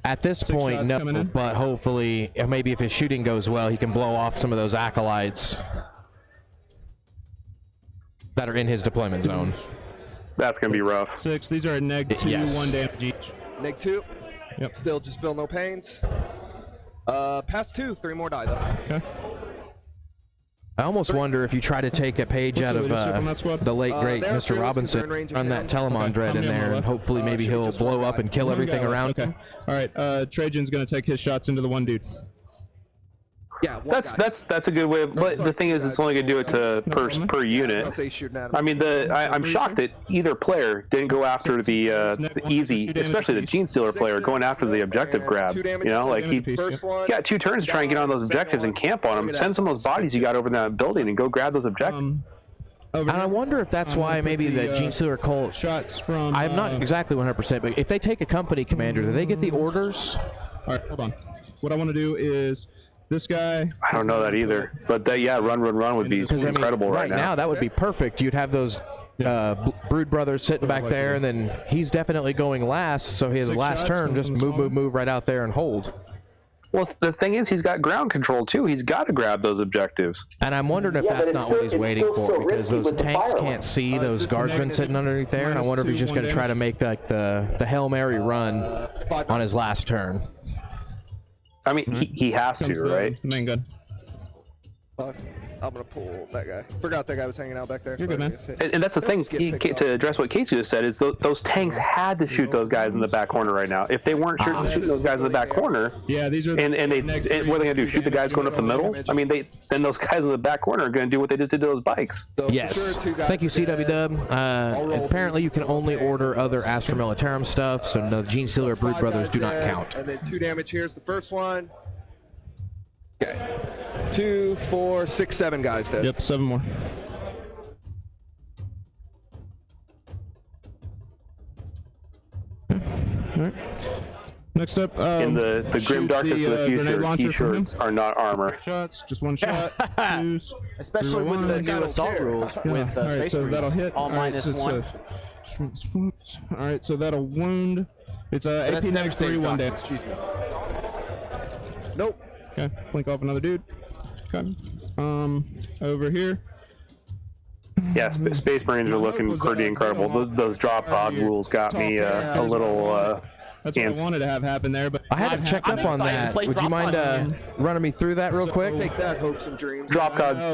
At this 6 point, shots no, coming in. but hopefully, maybe if his shooting goes well, he can blow off some of those acolytes that are in his deployment zone. That's going to be rough. 6. These are at neg 2, Yes. 1 damage each. Neg 2. Yep. Still just feel no pains. Pass 2. 3 more die though. Okay. I almost wonder if you try to take a page What's out the of leadership on that squad? the late great there, Mr. fearless Robinson, concern range of run that town. Telemon Okay. Dread How in many on there, the and left? hopefully maybe should he'll just blow one up guy. and kill One everything guy around. left. Okay. All right. Trajan's gonna take his shots into the one dude. Yeah. One guy. That's a good way. But the thing is, it's only going to do it to per unit. I'll say shooting at him. I mean, I'm shocked that either player didn't go after the easy, especially the Gene Stealer player, going after the objective grab. You know, like he First one. got 2 turns to try and get on those objectives and camp on them. Send some of those bodies you got over in that building and go grab those objectives. Over And I here. wonder if that's I'm why gonna maybe put the Gene Stealer Cult. shots from. I'm not exactly 100%, but if they take a company commander, do they get the orders? All right, hold on. What I want to do is this guy. I don't know that either. But yeah, run would be Because incredible right now. that would be perfect. You'd have those Brood Brothers sitting back there, and then he's definitely going last, so his 6 last shots turn, coming just from Sansone. move right out there and hold. Well, the thing is, he's got ground control too. He's got to grab those objectives. And I'm wondering if Yeah, but that's it's not still- what he's it's waiting still for, so because risky those with the tanks fire can't see is those this guardsmen negative sitting underneath there, and I wonder if he's just going to try to make like the Hail Mary run on his last turn. I mean, he has Comes to, the right? main gun. Fuck. I'm gonna pull that guy. Forgot that guy was hanging out back there. You're good, man. And that's the thing, Just get picked to address what Casey just said, is those tanks had to shoot those guys in the back corner right now. If they weren't shooting those guys in the back corner, Yeah, these are. and neg what are 3 they going to do? Shoot the guys going up the middle? I mean, then those guys in the back corner are going to do what they just did to those bikes. So for Yes. sure, 2 guys Thank you, are dead. CW Dub. roll Apparently, you can only order other Astra Militarum stuff, so the Gene Stealer Brood 5 Brothers guys do not dead, count. And then 2 damage. Here's the first one. Okay. 2, 4, 6, 7 guys dead. Yep, 7 more. All right. Next up, In the grim shoot darkness the, of the grenade future, launcher from him. T-shirts are not armor. Shots, just 1 shot, 2s. Especially with the Rewind. new assault rules Yeah, with all right, Space so that'll Marines, hit. all All right, minus so 1. All right, so that'll wound. It's AP That's neg never 3, saved 1 Doc. damage. Excuse me. Nope. Okay, blink off another dude. Okay. Over here. Yeah, Space Marines are looking pretty incredible. Those drop pod rules got me a little That's what antsy. I wanted to have happen there, but I hadn't checked I'm up on excited to that. play Would you drop mind pod. running me through that real quick? Take that, hopes and dreams. Drop pods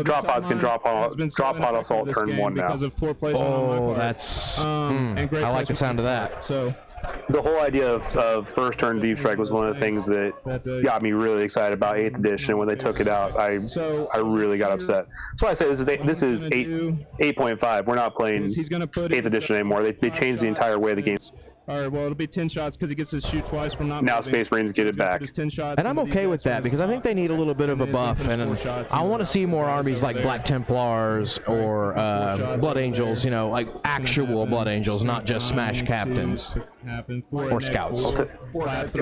can drop pod assault turn 1 now. because of poor placement on my Oh, part. that's. And great I like the placement sound of on my that. part. So The whole idea of first turn deep strike was one of the things that got me really excited about 8th edition. And when they took it out, I really got upset. So I say this is 8.5. We're not playing he's gonna put 8th edition anymore. They changed the entire way of the game. All right, well it'll be 10 shots because he gets to shoot twice from not Now moving. Space Marines get it He's gonna back. put his 10 shots And I'm into these okay with guys from that his because I think top. they need a little bit of a And then buff, finish and 4 shots I into want to the see more guys armies over like there. Black Templars or Blood over Angels, there. you know, like actual Blood Angels, not just Smash Captains or Scouts.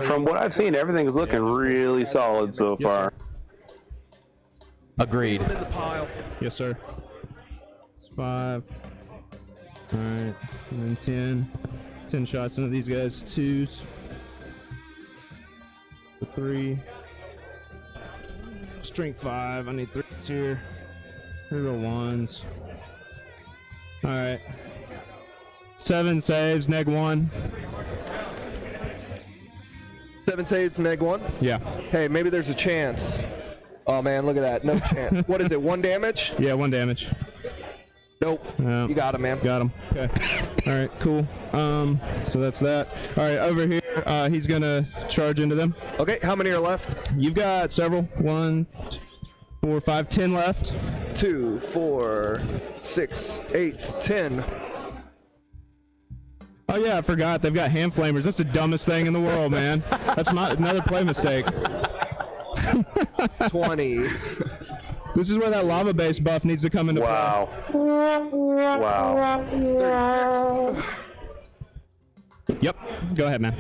From what I've seen, everything is looking really solid so far. Agreed. In the pile. Yes, sir. It's 5. All right, and then 10. 10 shots into these guys. 2s. 3. Strength 5. I need 3s here. Here go 1s. All right. 7 saves, neg 1. 7 saves, neg 1. Yeah. Hey, maybe there's a chance. Oh man, look at that. No chance. What is it? 1 damage? Yeah, 1 damage. Nope. Yeah. You got him, man. Got him. Okay. All right, cool. So that's that. All right, over here, he's gonna charge into them. Okay, how many are left? You've got several. 1, 2, 4, 5, 10 left. 2, 4, 6, 8, 10. Oh yeah, I forgot. They've got hand flamers. That's the dumbest thing in the world, man. That's another play mistake. 20. This is where that lava base buff needs to come into play. Wow. 36. Yep. Go ahead, man.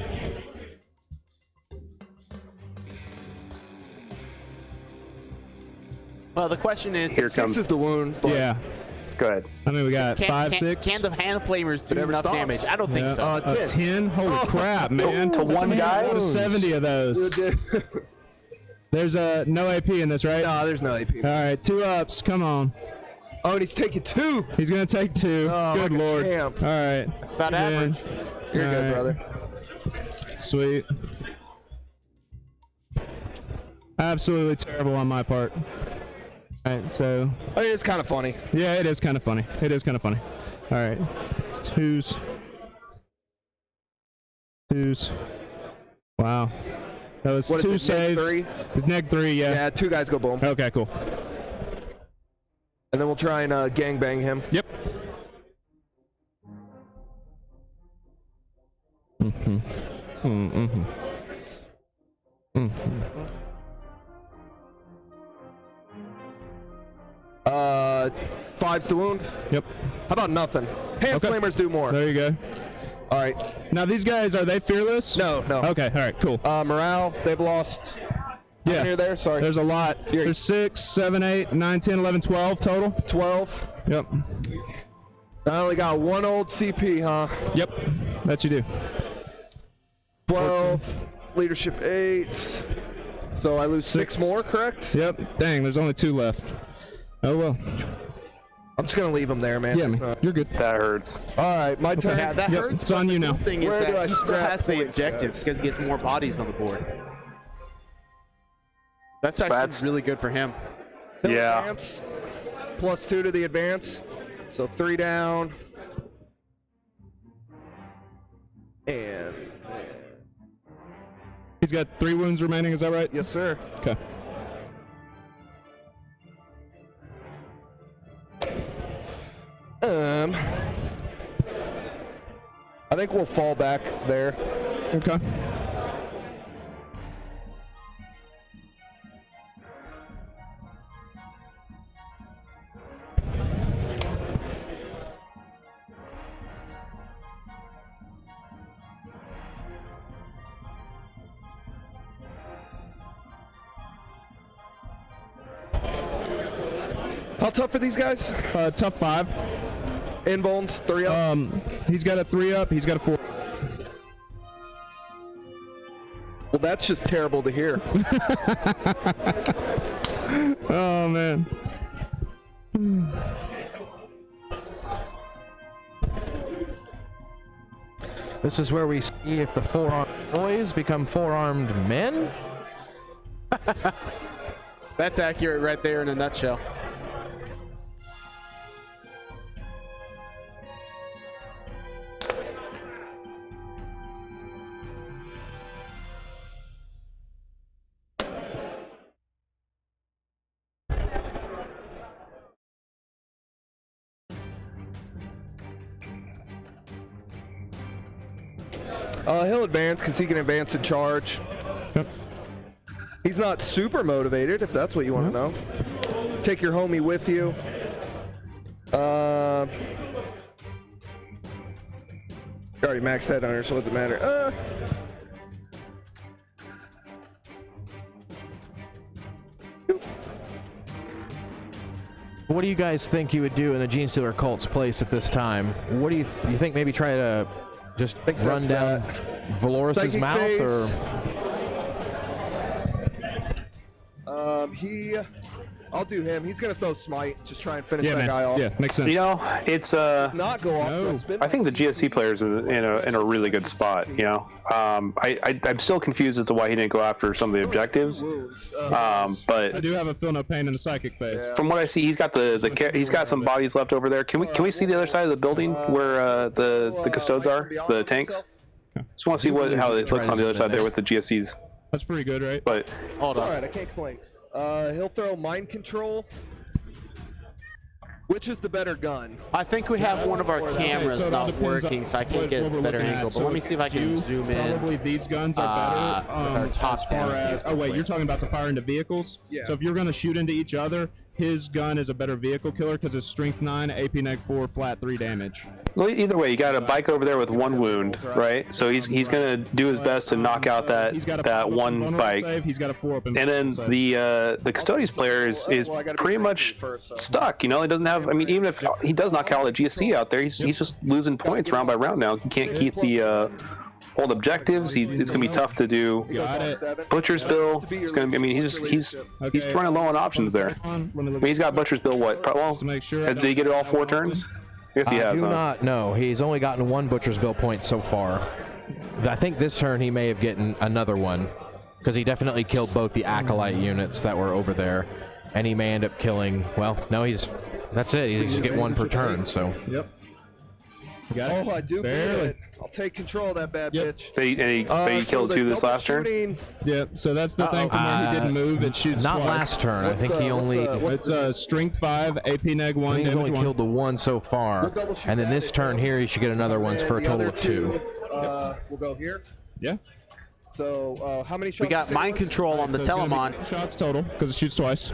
Well, the question is, Here 6 comes. is the wound. but- Yeah. Go ahead. I mean, we got 5, 6. Can the hand flamers do never enough stops. damage? I don't think so. 10. 10? Holy crap, man. To one That's guy? out of 70 of those. There's no AP in this, right? No, there's no AP. All right, 2 ups. Come on. Oh, and he's taking 2. He's going to take 2. Oh, Good like a lord. champ. All right. It's about He's in. average. You're All good, right. brother. Sweet. Absolutely terrible on my part. All right, so I mean, it's kind of funny. yeah, it is kind of funny. It is kind of funny. All right, it's 2s. 2s. Wow. That was What is 2 it, saves. neg 3? It's neg 3, yeah. Yeah, 2 guys go boom. Okay, cool. And then we'll try and gangbang him. Yep. Mm-hmm. Mm-hmm. Mm-hmm. 5's the wound. Yep. How about nothing? Hand Okay. flamers do more. There you go. All right. Now these guys, are they fearless? No, no. Okay, all right, cool. Morale, they've lost. How Yeah. many are there? Sorry. There's a lot. Here. There's 6, 7, 8, 9, 10, 11, 12 total. 12. Yep. I only got 1 old CP, huh? Yep. That you do. 12. Leadership 8. So I lose 6 more, correct? Yep. Dang, there's only 2 left. Oh well. I'm just going to leave them there, man. Yeah, man. You're good. That hurts. All right, my turn. Yeah, that Yep, hurts. it's on you now. The thing is Where do that I he still scrap has the points, objective guys? because he gets more bodies on the board. That's actually That's- really good for him. He'll Yeah. advance. Plus 2 to the advance. So 3 down. And He's got 3 wounds remaining, is that right? yes, sir. Okay. I think we'll fall back there. Okay. How tough are these guys? Tough 5. Invulns, 3 up. He's got a 3 up. He's got a 4. Well, that's just terrible to hear. Oh man. This is where we see if the 4-armed boys become 4-armed men. That's accurate right there in a nutshell. He'll advance because he can advance and charge. Yep. He's not super motivated, if that's what you want to know. Take your homie with you. You already maxed that on her, so it doesn't matter. What do you guys think you would do in the Gene Stealer cult's place at this time? What do you think? Maybe try to just Think run that's down Valoris's Psychic mouth, phase. or He I'll do him. He's gonna throw smite. Just try and finish Yeah, that man. guy off. Yeah, makes sense. You know, it's Not go off. No. to a spin I think the by GSC player's in a really good spot. You know, I'm still confused as to why he didn't go after some of the objectives. wounds. I But do have a feel no pain in the psychic phase. Yeah. from what I see, he's got he's got some bodies left over there. Can we see the other side of the building where the Custodes are, the tanks? Just want to see how it looks on the other side there with the GSCs. That's pretty good, right? But Hold All on. right, I can't complain. He'll throw mind control. Which is the better gun? I think we have one of our cameras So it all not depends on working, so I can't what get a we're better looking at. angle. But So let me see if I can you, zoom in. Probably these guns are better with our top as far down as. Oh wait, you're talking about to fire into vehicles. Yeah. So if you're going to shoot into each other, his gun is a better vehicle killer because it's strength 9, AP -4, flat 3 damage. well, either way, you got a bike over there with 1 wound, right? So he's gonna do his best to knock out He's got a that 1 vulnerable bike. Save. He's got a 4 up in And then save. the Custodes player is Well, I gotta be pretty crazy much first, so. stuck. You know, he doesn't have. I mean, even if he does knock out a GSC out there, he's just losing points round by round now. He can't keep the hold objectives. It's gonna be tough to do. Got it. Butcher's Bill. It's gonna be. I mean, he's Okay. running low on options there. Hold on, let me I look mean, he's got Butcher's Bill. What? Well, to make sure. I did he get it all 4 turns? I guess he I has. do Huh? not know. He's only gotten 1 Butcher's Bill point so far. I think this turn he may have gotten another one because he definitely killed both the Acolyte units that were over there, and he may end up killing. Well, no, that's it. He just get 1 per turn. So Yep. Got it. Oh, I do beat Barely. it. I'll take control of that bad Yep. bitch. So he So killed the 2 this double last turn. shooting- Yep. So that's the thing from where he didn't move. It shoots not twice. last turn. I What's think the- he what's only. the- It's a strength 5, AP -1, He's damage only 1. killed the 1 so far, and then this turn here he should get another one for a the total other of 2. We'll go here. Yeah. So how many shots? We got you say mind it was? control on the So it's gonna be Telemon. 10 shots total because it shoots twice.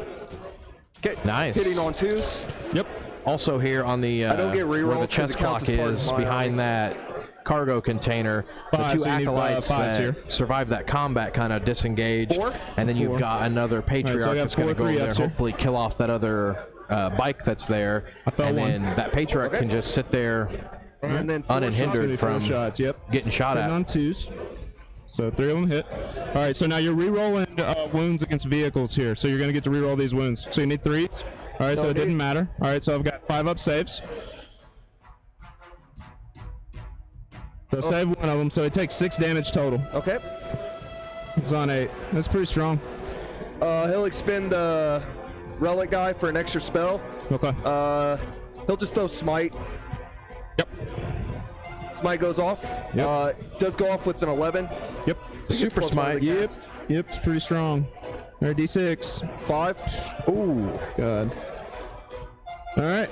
Okay. Nice. Hitting on 2s. Yep. Also here on the don't get where the rerolls 'cause chest it counts clock as part of is my behind that cargo container, the 5, 2 so you need, acolytes 5s that here. survived that combat kind of disengaged, 4? and then you've 4. got another patriarch so I got that's going to 4 go over there, 3-ups here. hopefully kill off that other bike that's there, fell and 1. then that patriarch can just sit there And then 4 Unhindered shots. 4 from shots. Yep. getting shot Hitting at. on 2s. So 3 of them hit. All right. So now you're re-rolling wounds against vehicles here. So you're gonna get to re-roll these wounds. So you need 3s. All right. So it didn't matter. All right. So I've got 5 up saves. So save 1 of them. So it takes 6 damage total. Okay. It's on 8. That's pretty strong. He'll expend the relic guy for an extra spell. Okay. He'll just throw smite. Yep. Smite goes off. Yep. Does go off with an 11. Yep. Super Plus one of smite. the Yep. cast. Yep. It's pretty strong. All right. D6. 5. Ooh. God. All right.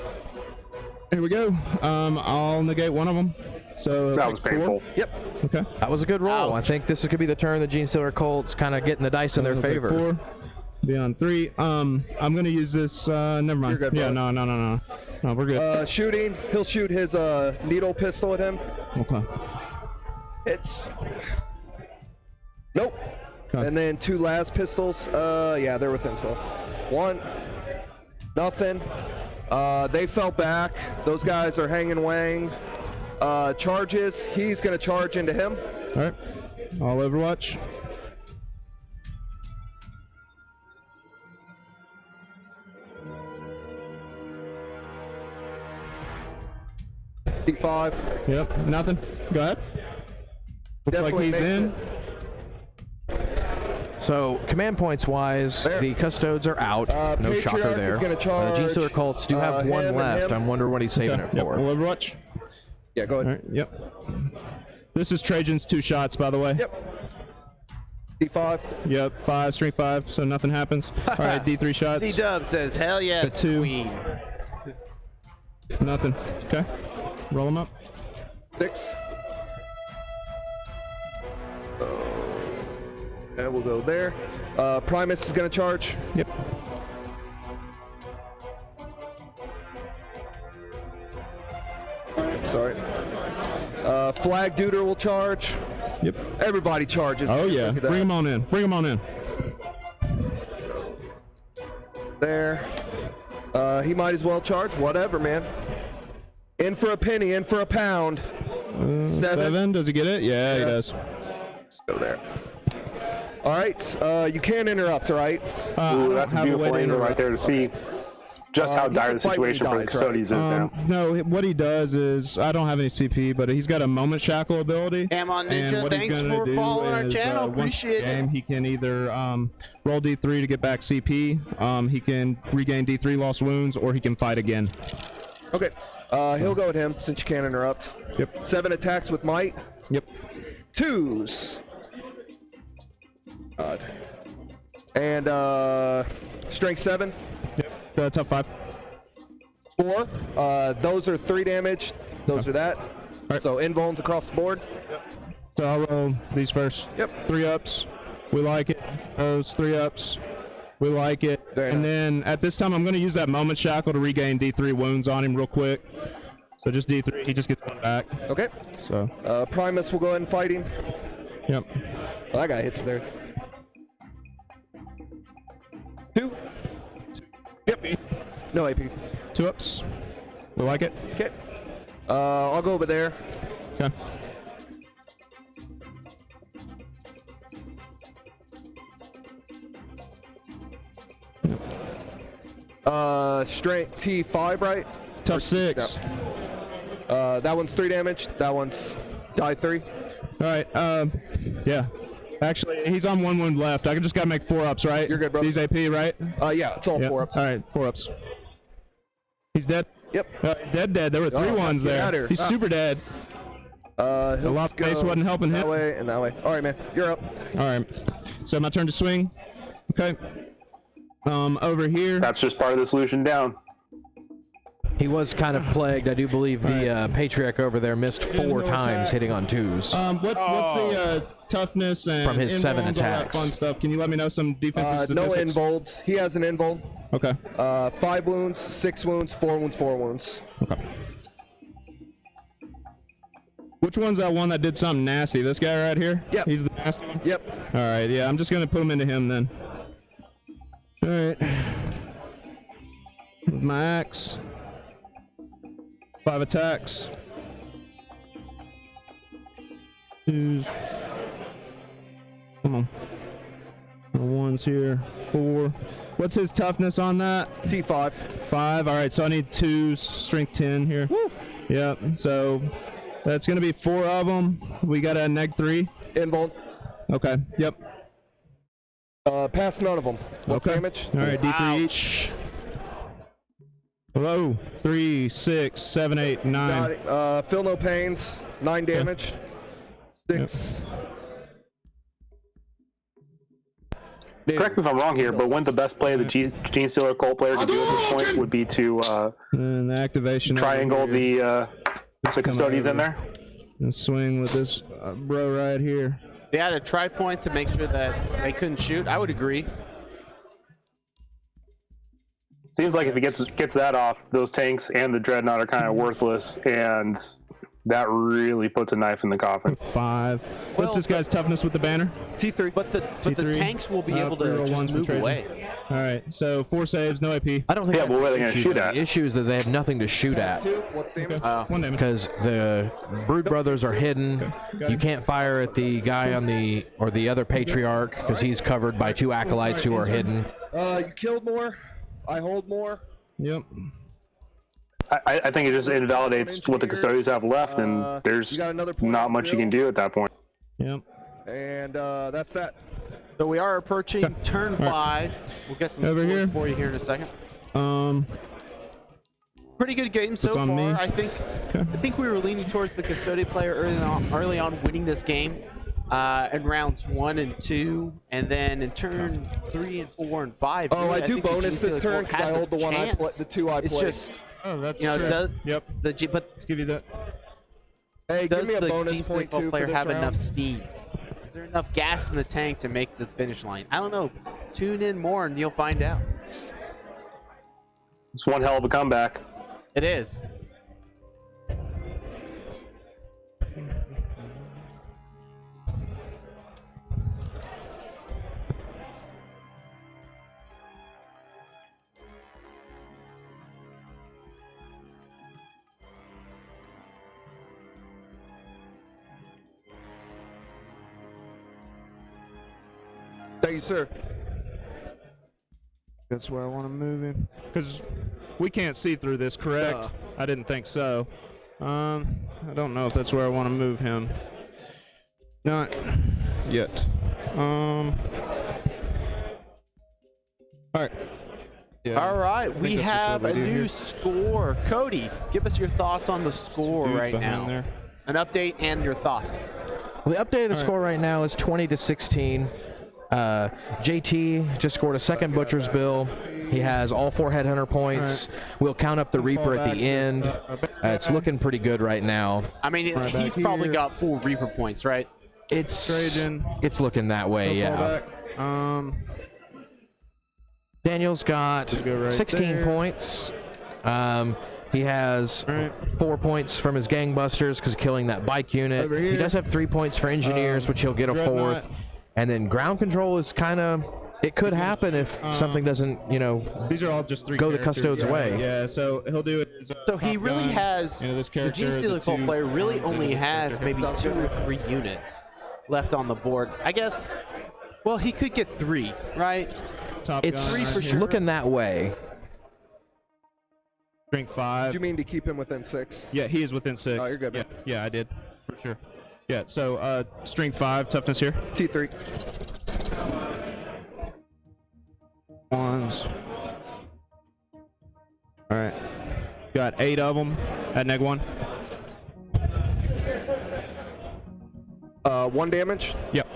Here we go. I'll negate 1 of them. So That was painful. Yep. Okay. That was a good roll. I think this could be the turn the Gene Stealer Colts kind of getting the dice in their I'll take favor. 4. Be on 3. I'm gonna use this. Never mind. You're good, Yeah. bro. No. No, we're good. Shooting. He'll shoot his needle pistol at him. Okay. It's. Nope. Okay. And then 2 last pistols. Yeah, they're within 12. 1. Nothing. They fell back. Those guys are hanging wang. Charges. He's gonna charge into him. All right. All Overwatch. D5. Yep. Nothing. Go ahead. Looks like Definitely he's makes in. So command points wise, There. the Custodes are out. No shocker Patriarch there. is gonna charge, Gene Stealer Colts do have him 1 and left. him. I'm wondering what he's saving Okay. it for. Yep. All Overwatch. Yeah, go All ahead. right. Yep. This is Trajan's 2 shots, by the way. Yep. D5. Yep. 5, strength 5, so nothing happens. All right. D3 shots. C-Dub says, hell yes, The 2. queen. Nothing. Okay. Roll them up. 6. And we'll go there. Primus is gonna charge. Yep. Sorry. Flag Duder will charge. Yep. Everybody charges. Oh yeah. Look at that. Bring them on in. Bring them on in. There. He might as well charge. Whatever, man. In for a penny, in for a pound. 7. 7. Does he get it? Yeah, he Yeah. does. Let's go there. All right, you can't interrupt, all right? Ooh, that's a beautiful angle right there to see just how dire the situation for Custodes is now. No, what he does is, I don't have any CP, but he's got a moment shackle ability. Amon and Ninja, what he's thanks gonna for do following our is, channel. once Appreciate per game, it. he can either roll D3 to get back CP, he can regain D3 lost wounds, or he can fight again. Okay, he'll go with him since you can't interrupt. Yep. 7 attacks with might. Yep. 2s. God. And strength 7. Yep. Tough 5. 4. Those are 3 damage. Those are that. Right. So invulns across the board. Yep. So I'll roll these first. Yep. 3 ups. We like it. Those 3 ups. We like it. Very and nice. then at this time, I'm going to use that moment shackle to regain D3 wounds on him real quick. So just D3. He just gets one back. Okay. So. Primus will go ahead and fight him. Yep. Oh, that guy hits there. 2. Yep. No AP. 2 ups. We like it. Okay. I'll go over there. Okay. Strength T5, right? Tough 6. That one's 3 damage. That one's die 3. All right. Yeah. Actually, he's on 1 wound left. I just gotta make 4 ups, right? You're good, bro. He's AP, right? Yeah, it's all Yep. 4 ups. All right, 4 ups. He's dead. Yep. He's dead. There were 3 ones get there. outta here. He's super dead. He'll The loft go base wasn't helping that him. way and that way. All right, man. You're up. All right. So my turn to swing. Okay. Over here. That's just part of the solution down. He was kind of plagued. I do believe the Patriarch over there missed 4 no times attack. hitting on 2s. What's the toughness and From his 7 invulns, all that attacks. fun stuff? Can you let me know some defensive No statistics? invulns. He has an invuln. Okay. 5 wounds, 6 wounds, 4 wounds, 4 wounds. Okay. Which one's that one that did something nasty? This guy right here? Yep. He's the nasty one? Yep. All right, yeah, I'm just going to put him into him then. All right. With my axe. 5 attacks. 2s. Come on. No 1s here. 4. What's his toughness on that? T5. 5. All right, so I need 2s, strength 10 here. Woo! Yep, so that's going to be 4 of them. We got a neg 3. Invuln. Okay, yep. Pass none of them. What's Okay. damage? All right, D3 each. Hello. 3, 6, 7, 8, 9. Got it. Feel no pains. 9 damage. 6. Dude. Correct me if I'm wrong here, but wouldn't the best play the Gene Stealer Cult player to do at this point would be to And the activation. over triangle here. the Custodes in there? And swing with this bro right here. They had a try point to make sure that they couldn't shoot. I would agree. Seems like if he gets that off, those tanks and the Dreadnought are kind of worthless, and that really puts a knife in the coffin. 5. What's Well, this guy's toughness with the banner? T3. But the T3. tanks will be able to reroll just ones for move trading. away. All right, so 4 saves, no AP. I don't think Yeah, that's but what are the they gonna issue, shoot though. at? The issue is that they have nothing to shoot at. 2. What's damage? 1 damage. Because the Brood Brothers are hidden. Got You it. can't fire at the guy on the other Patriarch because he's covered by 2 acolytes who are hidden. You killed more. I hold more. Yep. I think it just invalidates what the Custodes have left, and there's you got another point not on much you drill? can do at that point. Yep. And that's that. So we are approaching turn 5. We'll get some Over scores here. for you here in a second. Um. Pretty good game so It's on far. me. I think we were leaning towards the Custodian player early on winning this game in rounds 1 and 2, and then in turn 3 and 4 and 5. Oh, really, I do think the bonus this GC turn because I has a hold the one I chance. the 2 I It's placed. just Oh, that's you know true. does Yep. but Let's give you that. Hey, give does me a the bonus GC point too player for this have round. enough steam? Is there enough gas in the tank to make the finish line? I don't know. Tune in more and you'll find out. It's one hell of a comeback. It is. Thank you, sir. That's where I want to move him. Because we can't see through this, correct? I didn't think so. I don't know if that's where I want to move him. Not yet. All right. Yeah, All right, we that's just have what a we do new here. score. Cody, give us your thoughts on the score Dudes right behind now. there. An update and your thoughts. Well, the update of the score right now is 20-16. JT just scored a second Butcher's Bill. He has all 4 Headhunter points. We'll count up the Reaper at the end. It's looking pretty good right now. I mean, Right he's back probably here. got full Reaper points, right? Trajan. It's looking that way, yeah. Daniel's got go right 16 there. points. He has 4 points from his gangbusters because killing that bike unit. Over He here. does have 3 points for engineers, which he'll get a Dreadnought. 4th. And then ground control is kind of, it could happen if something doesn't, These are all just 3 go the characters. Custodes way. Yeah, so he'll do it. As, So he Top really Gun. has, This the character, Gene Stealer Cult 2 player really guns, and only this has character. maybe 2 or 3 units left on the board. I guess, well, he could get 3, right? Top It's Gun 3 for right sure. here. looking that way. Strength Do 5. you mean to keep him within 6? Yeah, he is within 6. Oh, you're good, Yeah, man. yeah, I did for sure. Yeah, so strength 5, toughness here. T3. Ones. All right. Got 8 of them at neg 1. 1 damage. Yep.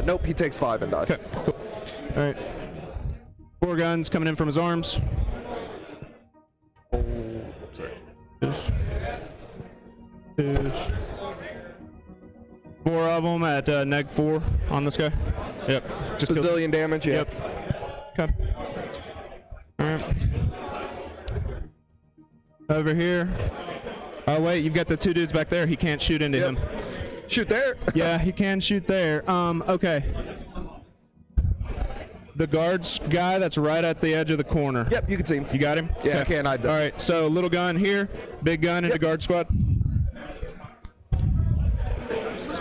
Nope, he takes 5 and dies. Okay, cool. All right. 4 guns coming in from his arms. There's 4 of them at neg 4 on this guy. Yep. Just killed- Bazillion damage, yeah. Yep. Okay. All right. Over here. Oh wait, you've got the 2 dudes back there. He can't shoot into him. Shoot there. Yeah, he can shoot there. Okay. The guards guy that's right at the edge of the corner. Yep, you can see him. You got him? Yeah, I Okay. can. All right, so little gun here, big gun in the guard squad.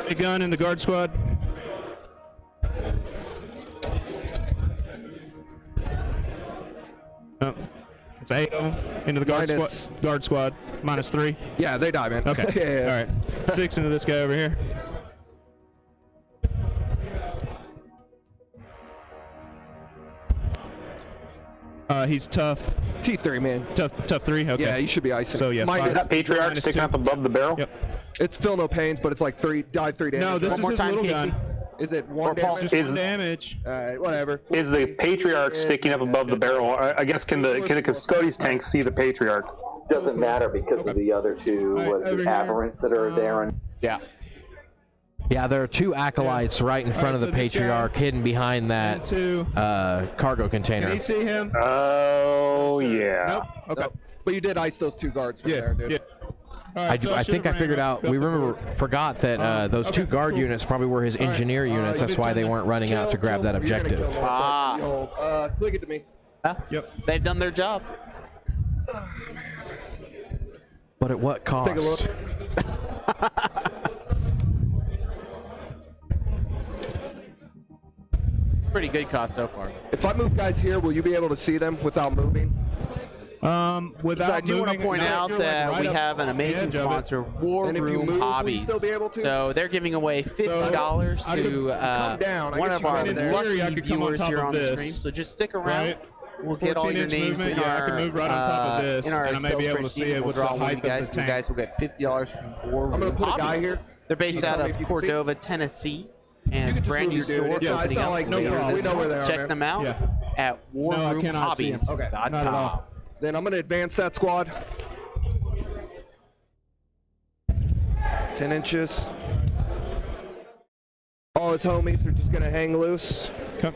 Big gun in the guard squad. Oh, it's 8 of them into the guard Minus- squad. Guard squad minus 3. Yeah, they die, man. Okay. yeah, yeah. All right. 6 into this guy over here. He's tough. T3, man. Tough 3. Okay. Yeah, you should be icing. So yeah. Minus- Is that Patriarch minus sticking 2. up above the barrel? Yep. It's feel no pains, but it's like 3 damage. No, this One is more his time, little Casey. gun. Is it 1 Paul, damage? Just Is- 1 damage. Alright, whatever. Is the Patriarch sticking up above the barrel? I guess can the Custodes tank see the Patriarch? Doesn't matter because of the other 2 All right, over here. aberrants that are there. And Yeah. Yeah, there are 2 acolytes right in front of so the this guy- Patriarch, hidden behind And that 2. cargo Can container. he see him? Oh, yeah. Nope. Okay. Nope. But you did ice those 2 guards from Yeah. there, dude. Yeah. All right, so I think I should've figured ran out. up We the forgot that those okay, 2 guard cool. units probably were his All right. engineer units. You That's did why tell they me- weren't running out to grab that You're gonna objective. kill more, Ah. but, yo, click it to me. Huh? Yep. They've done their job. But at what cost? Take a look. Pretty good cost so far. If I move guys here, will you be able to see them without moving? Without I do want to moving, point it's out like you're, that like, we right have an up the amazing edge of it. sponsor, War And if you Room move, will you Hobbies. still be able to? So they're giving away $50 I to could come down. I one guess of you our can in theory, I lucky could come on viewers top here of on the this. stream. So just stick around. Right. We'll get all your 14-inch names movement, in yeah, I our can move right on top of this, in our and I may Excel be able to spreadsheet. see it We'll with the draw one of height you of guys. the You tank. guys will get $50 from War Room I'm gonna put a guy Hobbies. here. They're based Can you out tell me of if you can see? Cordova, Tennessee, and You it's can a just brand move new your dude. store It's not- opening it's not up like no later problem. this We know where they month. are, Check man. them out Yeah. at No, I cannot see 'em. Okay, warroomhobbies.com. not at all. Then I'm going to advance that squad. 10 inches. All his homies are just going to hang loose. Come.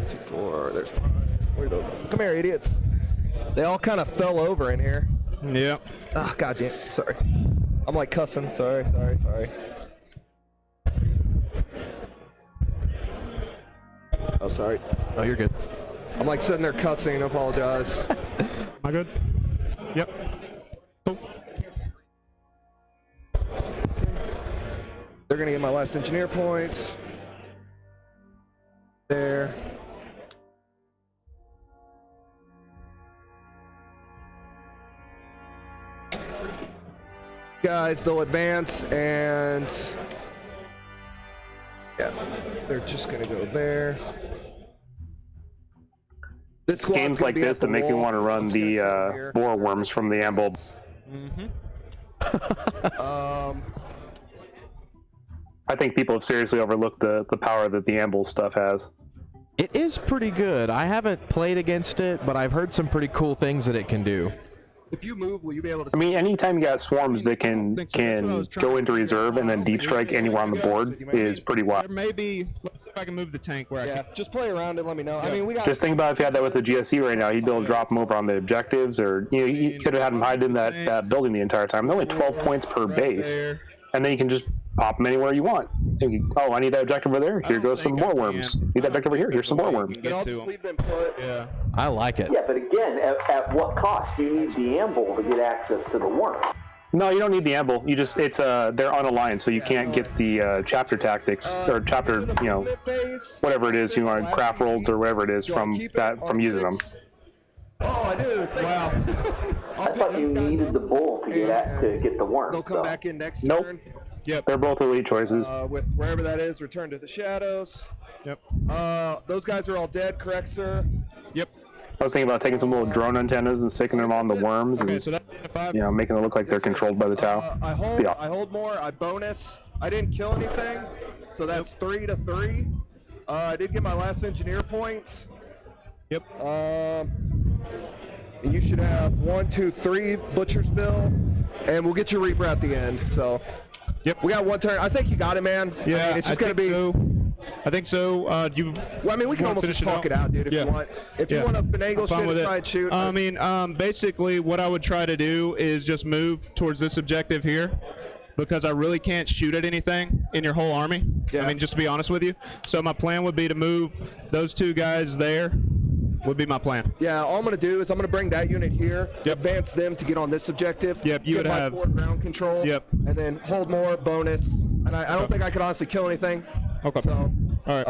2, 4, there's 5. Where'd those go? Come here, idiots. They all kind of fell over in here. Yep. Ah, goddamn. Sorry. I'm like cussing. Sorry. Oh, sorry. Oh, you're good. I'm like sitting there cussing. I apologize. Am I good? Yep. Cool. gonna get my last engineer points. There. Guys, they'll advance and yeah, they're just gonna go there. This squad's Games gonna like be at this the that make me wall. want to run I'm just gonna the sit here. boar worms from the Amble. I think people have seriously overlooked the power that the Amble stuff has. It is pretty good. I haven't played against it, but I've heard some pretty cool things that it can do. If you move, will you be able to? I mean, anytime you got swarms that can go into reserve and then deep strike anywhere on the board is pretty wild. There may be. Let's see if I can move the tank where I Yeah, can. just play around and let me know. I mean, we got. Just think about if you had that with the GSC right now, he'd be able to drop them over on the objectives, or you could have had them hide in that building the entire time. They're only 12 points per base, and then you can just pop them anywhere you want. Oh, I need that objective over there. Here goes some more worms. Need that objective over here. Here's some more worms. And I'll just leave them put. Yeah. I like it. Yeah, but again, at what cost? You need the Amble to get access to the worm. No, you don't need the Amble. You just they're unaligned, so you can't get the chapter tactics or chapter, whatever it is you want, craft rolls or whatever it is from using them. Oh, I do. Wow. I thought you needed the bull to get the worm. They'll come so. back in next Nope. turn. Yep. They're both elite choices. With wherever that is, return to the shadows. Yep. Those guys are all dead, correct, sir? Yep. I was thinking about taking some little drone antennas and sticking them on the worms Okay, and so that's 5. making it look like they're controlled by the Tau. I hold. Yeah. I hold more. I bonus. I didn't kill anything, so that's 3 to 3. I did get my last engineer points. Yep. And you should have 1, 2, 3 butcher's bill, and we'll get your reaper at the end. So. Yep. We got one turn. I think you got it, man. Yeah. I mean, it's just gonna be. So. I think so. You. Well, I mean, we can wanna almost finish just talk it out, dude, if Yeah. you want. If Yeah. you want to finagle I'm fine shit with and it. try and shoot. I mean, basically, what I would try to do is just move towards this objective here, because I really can't shoot at anything in your whole army. Yeah. I mean, just to be honest with you. So my plan would be to move those 2 guys there. Would be my plan. Yeah, all I'm going to do is I'm going to bring that unit here, advance them to get on this objective. Yep, you get would my have- forward ground control. Yep. And then hold more, bonus. And I don't think I could honestly kill anything. Okay. So, All right.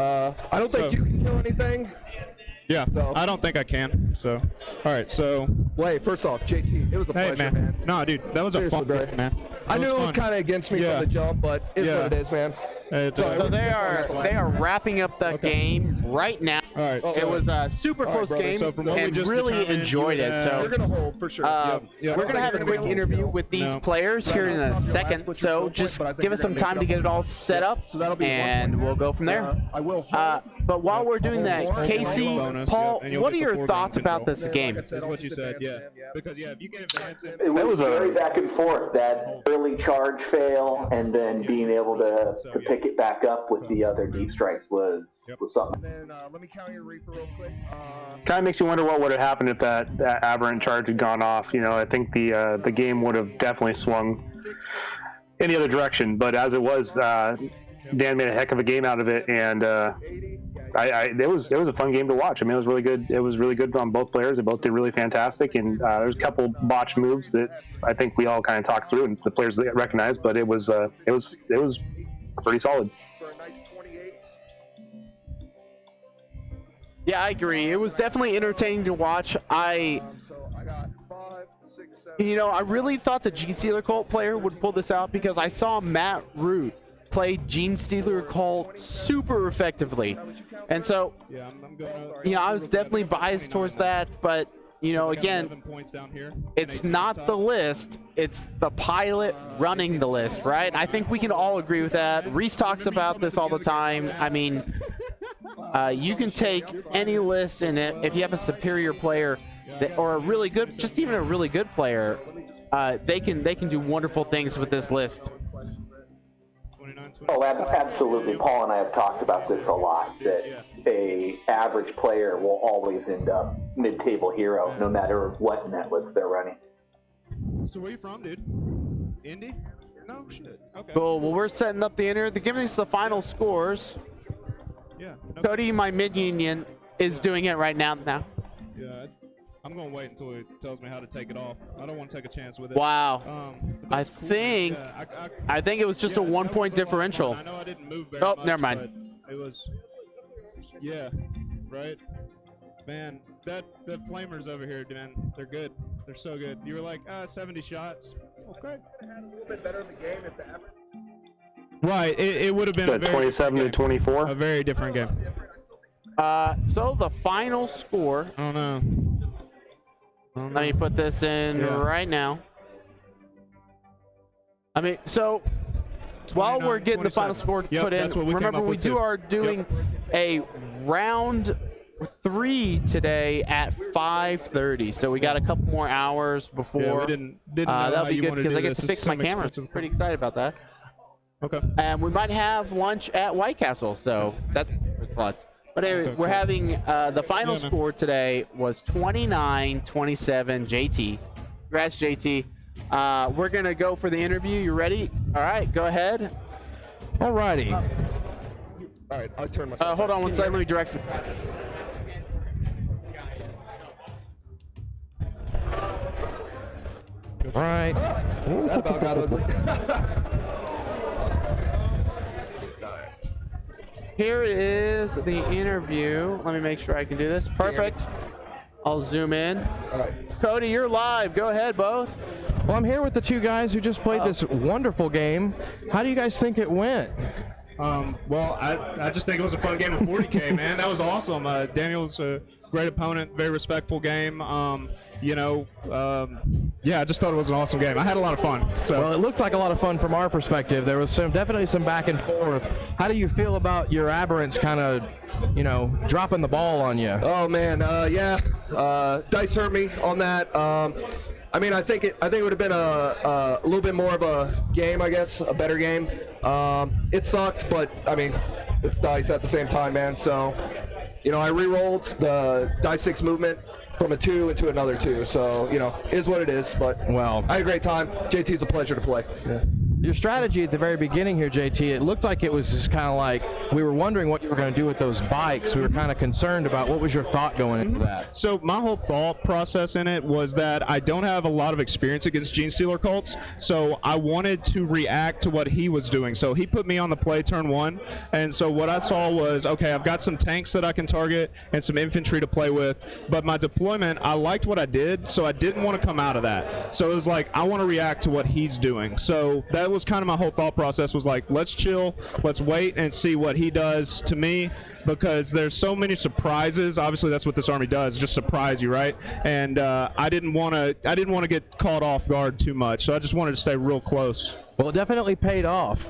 I don't think So- you can kill anything. Yeah. so- I don't think I can. So. All right. So. Wait, first off, JT, it was a Hey, pleasure, man. No, dude, that was Seriously, a fun bro. game, man. I knew it was fun. kind of against me Yeah. from the jump, but it's Yeah. what it is, man. So they are wrapping up the game right now. All right. It was a super All right, close brother. game So from what we and just really determined, enjoyed you it. have- So We're going to hold for sure. Yep. we're going to have a quick interview with these players here in a second. So just give us some time to get it all set up, So that'll be one and point. we'll go from there. I will hold. But while we're doing that, Casey, Bonus, Paul, and you'll what are get the your foreground thoughts about control. this game? Is what you said, yeah. Because if you can advance it. It was was a- very back and forth, that early charge fail, and then being able to pick it back up with the other deep strikes was something. And then let me count your reaper real quick. Kind of makes you wonder what would have happened if that aberrant charge had gone off. I think the game would have definitely swung in the other direction. But as it was, Dan made a heck of a game out of it, and it was a fun game to watch. I mean, it was really good. It was really good on both players. They both did really fantastic, and there's a couple botched moves that I think we all kind of talked through, and the players that recognized. But it was pretty solid. For a nice 28. Yeah, I agree. It was definitely entertaining to watch. So I got 5, 6, 7. I really thought the Gene Stealer Cult player would pull this out because I saw Matt Root play Gene Stealer Cult super effectively. And so, Yeah, I'm gonna, I was definitely biased towards that. But, again, 11 points down here. it's not the list, it's the pilot running the list, right? I think we can all agree with that. Reese talks about this all the time. I mean, you can take any list, and if you have a superior player or a really good, just even a really good player, they can do wonderful things with this list. 29, Oh, absolutely. Paul and I have talked about this a lot, that a average player will always end up mid-table hero, no matter what net list they're running. So where you from, dude? Indy? No shit. Okay. Cool. Well, we're setting up the inner. They're giving us the final scores. Yeah. No, Cody, my mid-union, is doing it right now. yeah. I'm gonna wait until he tells me how to take it off. I don't want to take a chance with it. Wow. But I that's cool. think Yeah, I think it was just a that 1 was point a lot of fun. differential. I know I didn't move very Oh, much, never mind. but it was. Yeah. Right. Man, that flamers over here, man, they're good. They're so good. You were like, 70 shots. Okay. A little bit better in the game if the average. Right. It would have been a very 27 to 24. a very different game. So the final score. I don't know. Let me put this in right now. I mean, so while we're getting the final score Yep, put in, that's what we came remember up we with too. are doing a round 3 today at 5:30. So we got a couple more hours before. Yeah, we didn't know that'll how be you good wanted because to I do get to this. fix It's my so camera. expensive. Pretty excited about that. Okay. And we might have lunch at White Castle, so that's a plus. But anyway, Okay, we're cool. having the final Yeah, man. score today was 29-27 JT. Congrats, JT. We're going to go for the interview. You ready? All right, go ahead. Alrighty. All right, I'll turn myself. Hold on one second. Let me direct some. Right. That about got ugly. Here is the interview. Let me make sure I can do this. Perfect. I'll zoom in. All right. Cody, you're live. Go ahead, Bo. Well, I'm here with the two guys who just played this wonderful game. How do you guys think it went? Well, I just think it was a fun game of 40K, man. That was awesome. Daniel's a great opponent, very respectful game. Yeah, I just thought it was an awesome game. I had a lot of fun. So. Well, it looked like a lot of fun from our perspective. There was definitely some back and forth. How do you feel about your aberrants kind of, dropping the ball on you? Oh man, yeah. Dice hurt me on that. I mean, I think it would have been a little bit more of a game, I guess, a better game. It sucked, but I mean, it's dice at the same time, man. So, I re-rolled the die 6 movement from a 2 into another 2. So, is what it is. But Well, I had a great time. JT's a pleasure to play. Yeah. your strategy at the very beginning here, JT, it looked like it was just kind of like we were wondering what you were going to do with those bikes. We were kind of concerned about what was your thought going into that. So my whole thought process in it was that I don't have a lot of experience against Gene Stealer cults, so I wanted to react to what he was doing. So he put me on the play turn 1, and so what I saw was, okay, I've got some tanks that I can target and some infantry to play with, but my deployment, I liked what I did, so I didn't want to come out of that. So it was like, I want to react to what he's doing. So that was kind of my whole thought process, was like, let's chill, let's wait and see what he does to me, because there's so many surprises. Obviously that's what this army does, just surprise you, right? And I didn't want to get caught off guard too much, so I just wanted to stay real close. Well, it definitely paid off.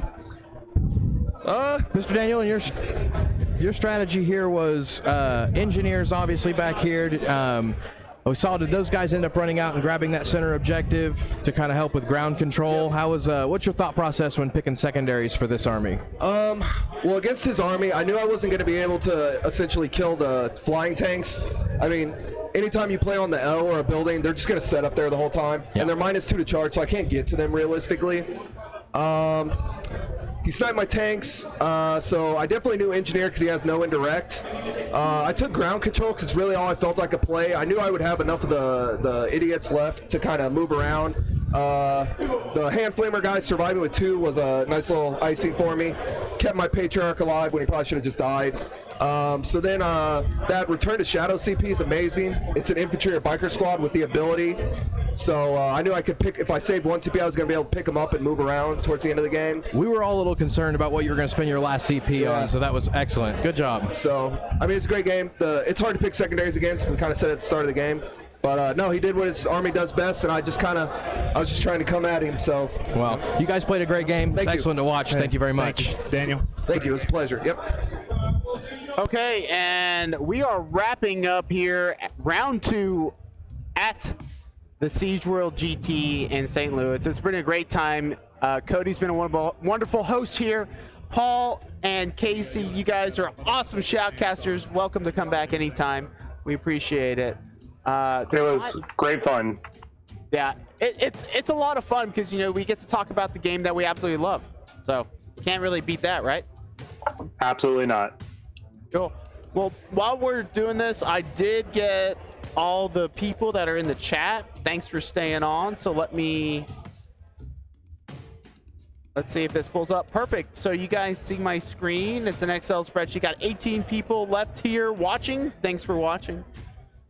Mr. Daniel, your strategy here was engineers obviously back here. We saw, did those guys end up running out and grabbing that center objective to kind of help with ground control? How was what's your thought process when picking secondaries for this army? Well, against his army, I knew I wasn't going to be able to essentially kill the flying tanks. I mean, anytime you play on the L or a building, they're just going to set up there the whole time. Yeah. And they're -2 to charge, so I can't get to them realistically. He sniped my tanks, so I definitely knew engineer because he has no indirect. I took ground control because it's really all I felt I could play. I knew I would have enough of the idiots left to kind of move around. The hand flamer guy surviving with 2 was a nice little icing for me. Kept my patriarch alive when he probably should have just died. So then that return to shadow CP is amazing. It's an infantry or biker squad with the ability. So I knew I could pick, if I saved 1 CP, I was going to be able to pick them up and move around towards the end of the game. We were all a little concerned about what you were going to spend your last CP on, so that was excellent. Good job. So, I mean, it's a great game. It's hard to pick secondaries against. We kind of said at the start of the game. But no, he did what his army does best, and I was just trying to come at him. So, Well, you guys played a great game. Thank It's you. excellent to watch. Thank you very much. Daniel. thank you. It was a pleasure. Yep. Okay, and we are wrapping up here at round 2 at the SiegeWorld GT in St. Louis. It's been a great time. Cody's been a wonderful host here. Paul and Casey, you guys are awesome shoutcasters. Welcome to come back anytime. We appreciate it. It was great fun. Yeah, it's a lot of fun because we get to talk about the game that we absolutely love. So can't really beat that, right? Absolutely not. Cool. Well, while we're doing this, I did get all the people that are in the chat. Thanks for staying on. So let's see if this pulls up. Perfect. So you guys see my screen. It's an Excel spreadsheet. Got 18 people left here watching. Thanks for watching.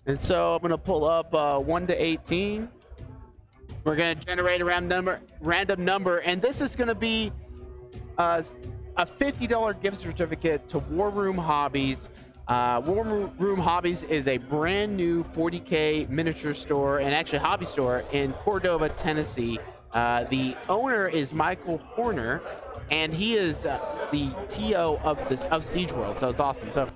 And so I'm going to pull up 1 to 18. We're going to generate a random number. And this is going to be a $50 gift certificate to War Room Hobbies. War Room Hobbies is a brand new 40K miniature store and actually hobby store in Cordova, Tennessee. The owner is Michael Horner, and he is the TO of SiegeWorld, so it's awesome. So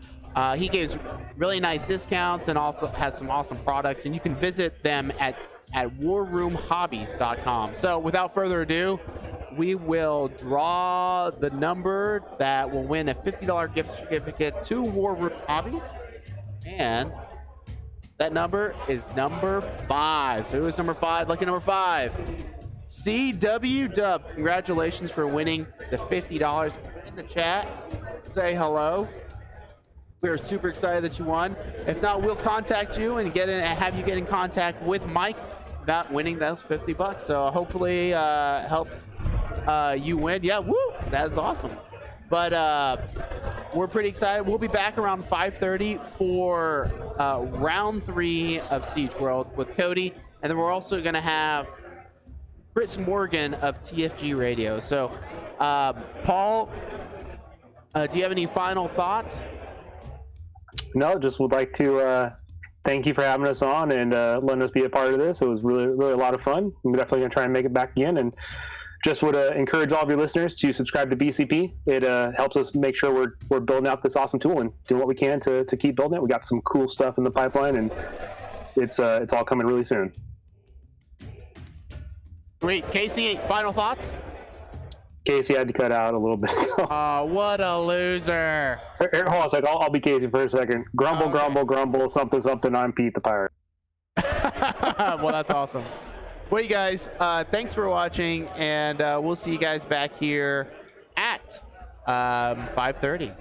he gives really nice discounts and also has some awesome products, and you can visit them at warroomhobbies.com. So without further ado, we will draw the number that will win a $50 gift certificate to War Room Hobbies. And that number is number 5. So who is number 5? Lucky number 5. CW Dub. Congratulations for winning the $50. In the chat, say hello. We are super excited that you won. If not, we'll contact you and have you get in contact with Mike about winning those $50. So hopefully helps you win. Yeah, woo! That's awesome. But we're pretty excited. We'll be back around 5:30 for round 3 of SiegeWorld with Cody, and then we're also going to have Chris Morgan of TFG Radio. So, Paul, do you have any final thoughts? No, just would like to thank you for having us on and letting us be a part of this. It was really, really a lot of fun. I'm definitely going to try and make it back again, and just would encourage all of your listeners to subscribe to BCP. It helps us make sure we're building out this awesome tool and doing what we can to keep building it. We got some cool stuff in the pipeline, and it's all coming really soon. Great. Casey, final thoughts? Casey had to cut out a little bit. Oh, what a loser. Here, hold on a second. I'll be Casey for a second. Grumble, okay. grumble, something, something. I'm Pete the Pirate. Well, that's awesome. Well, you guys, thanks for watching, and we'll see you guys back here at 5:30.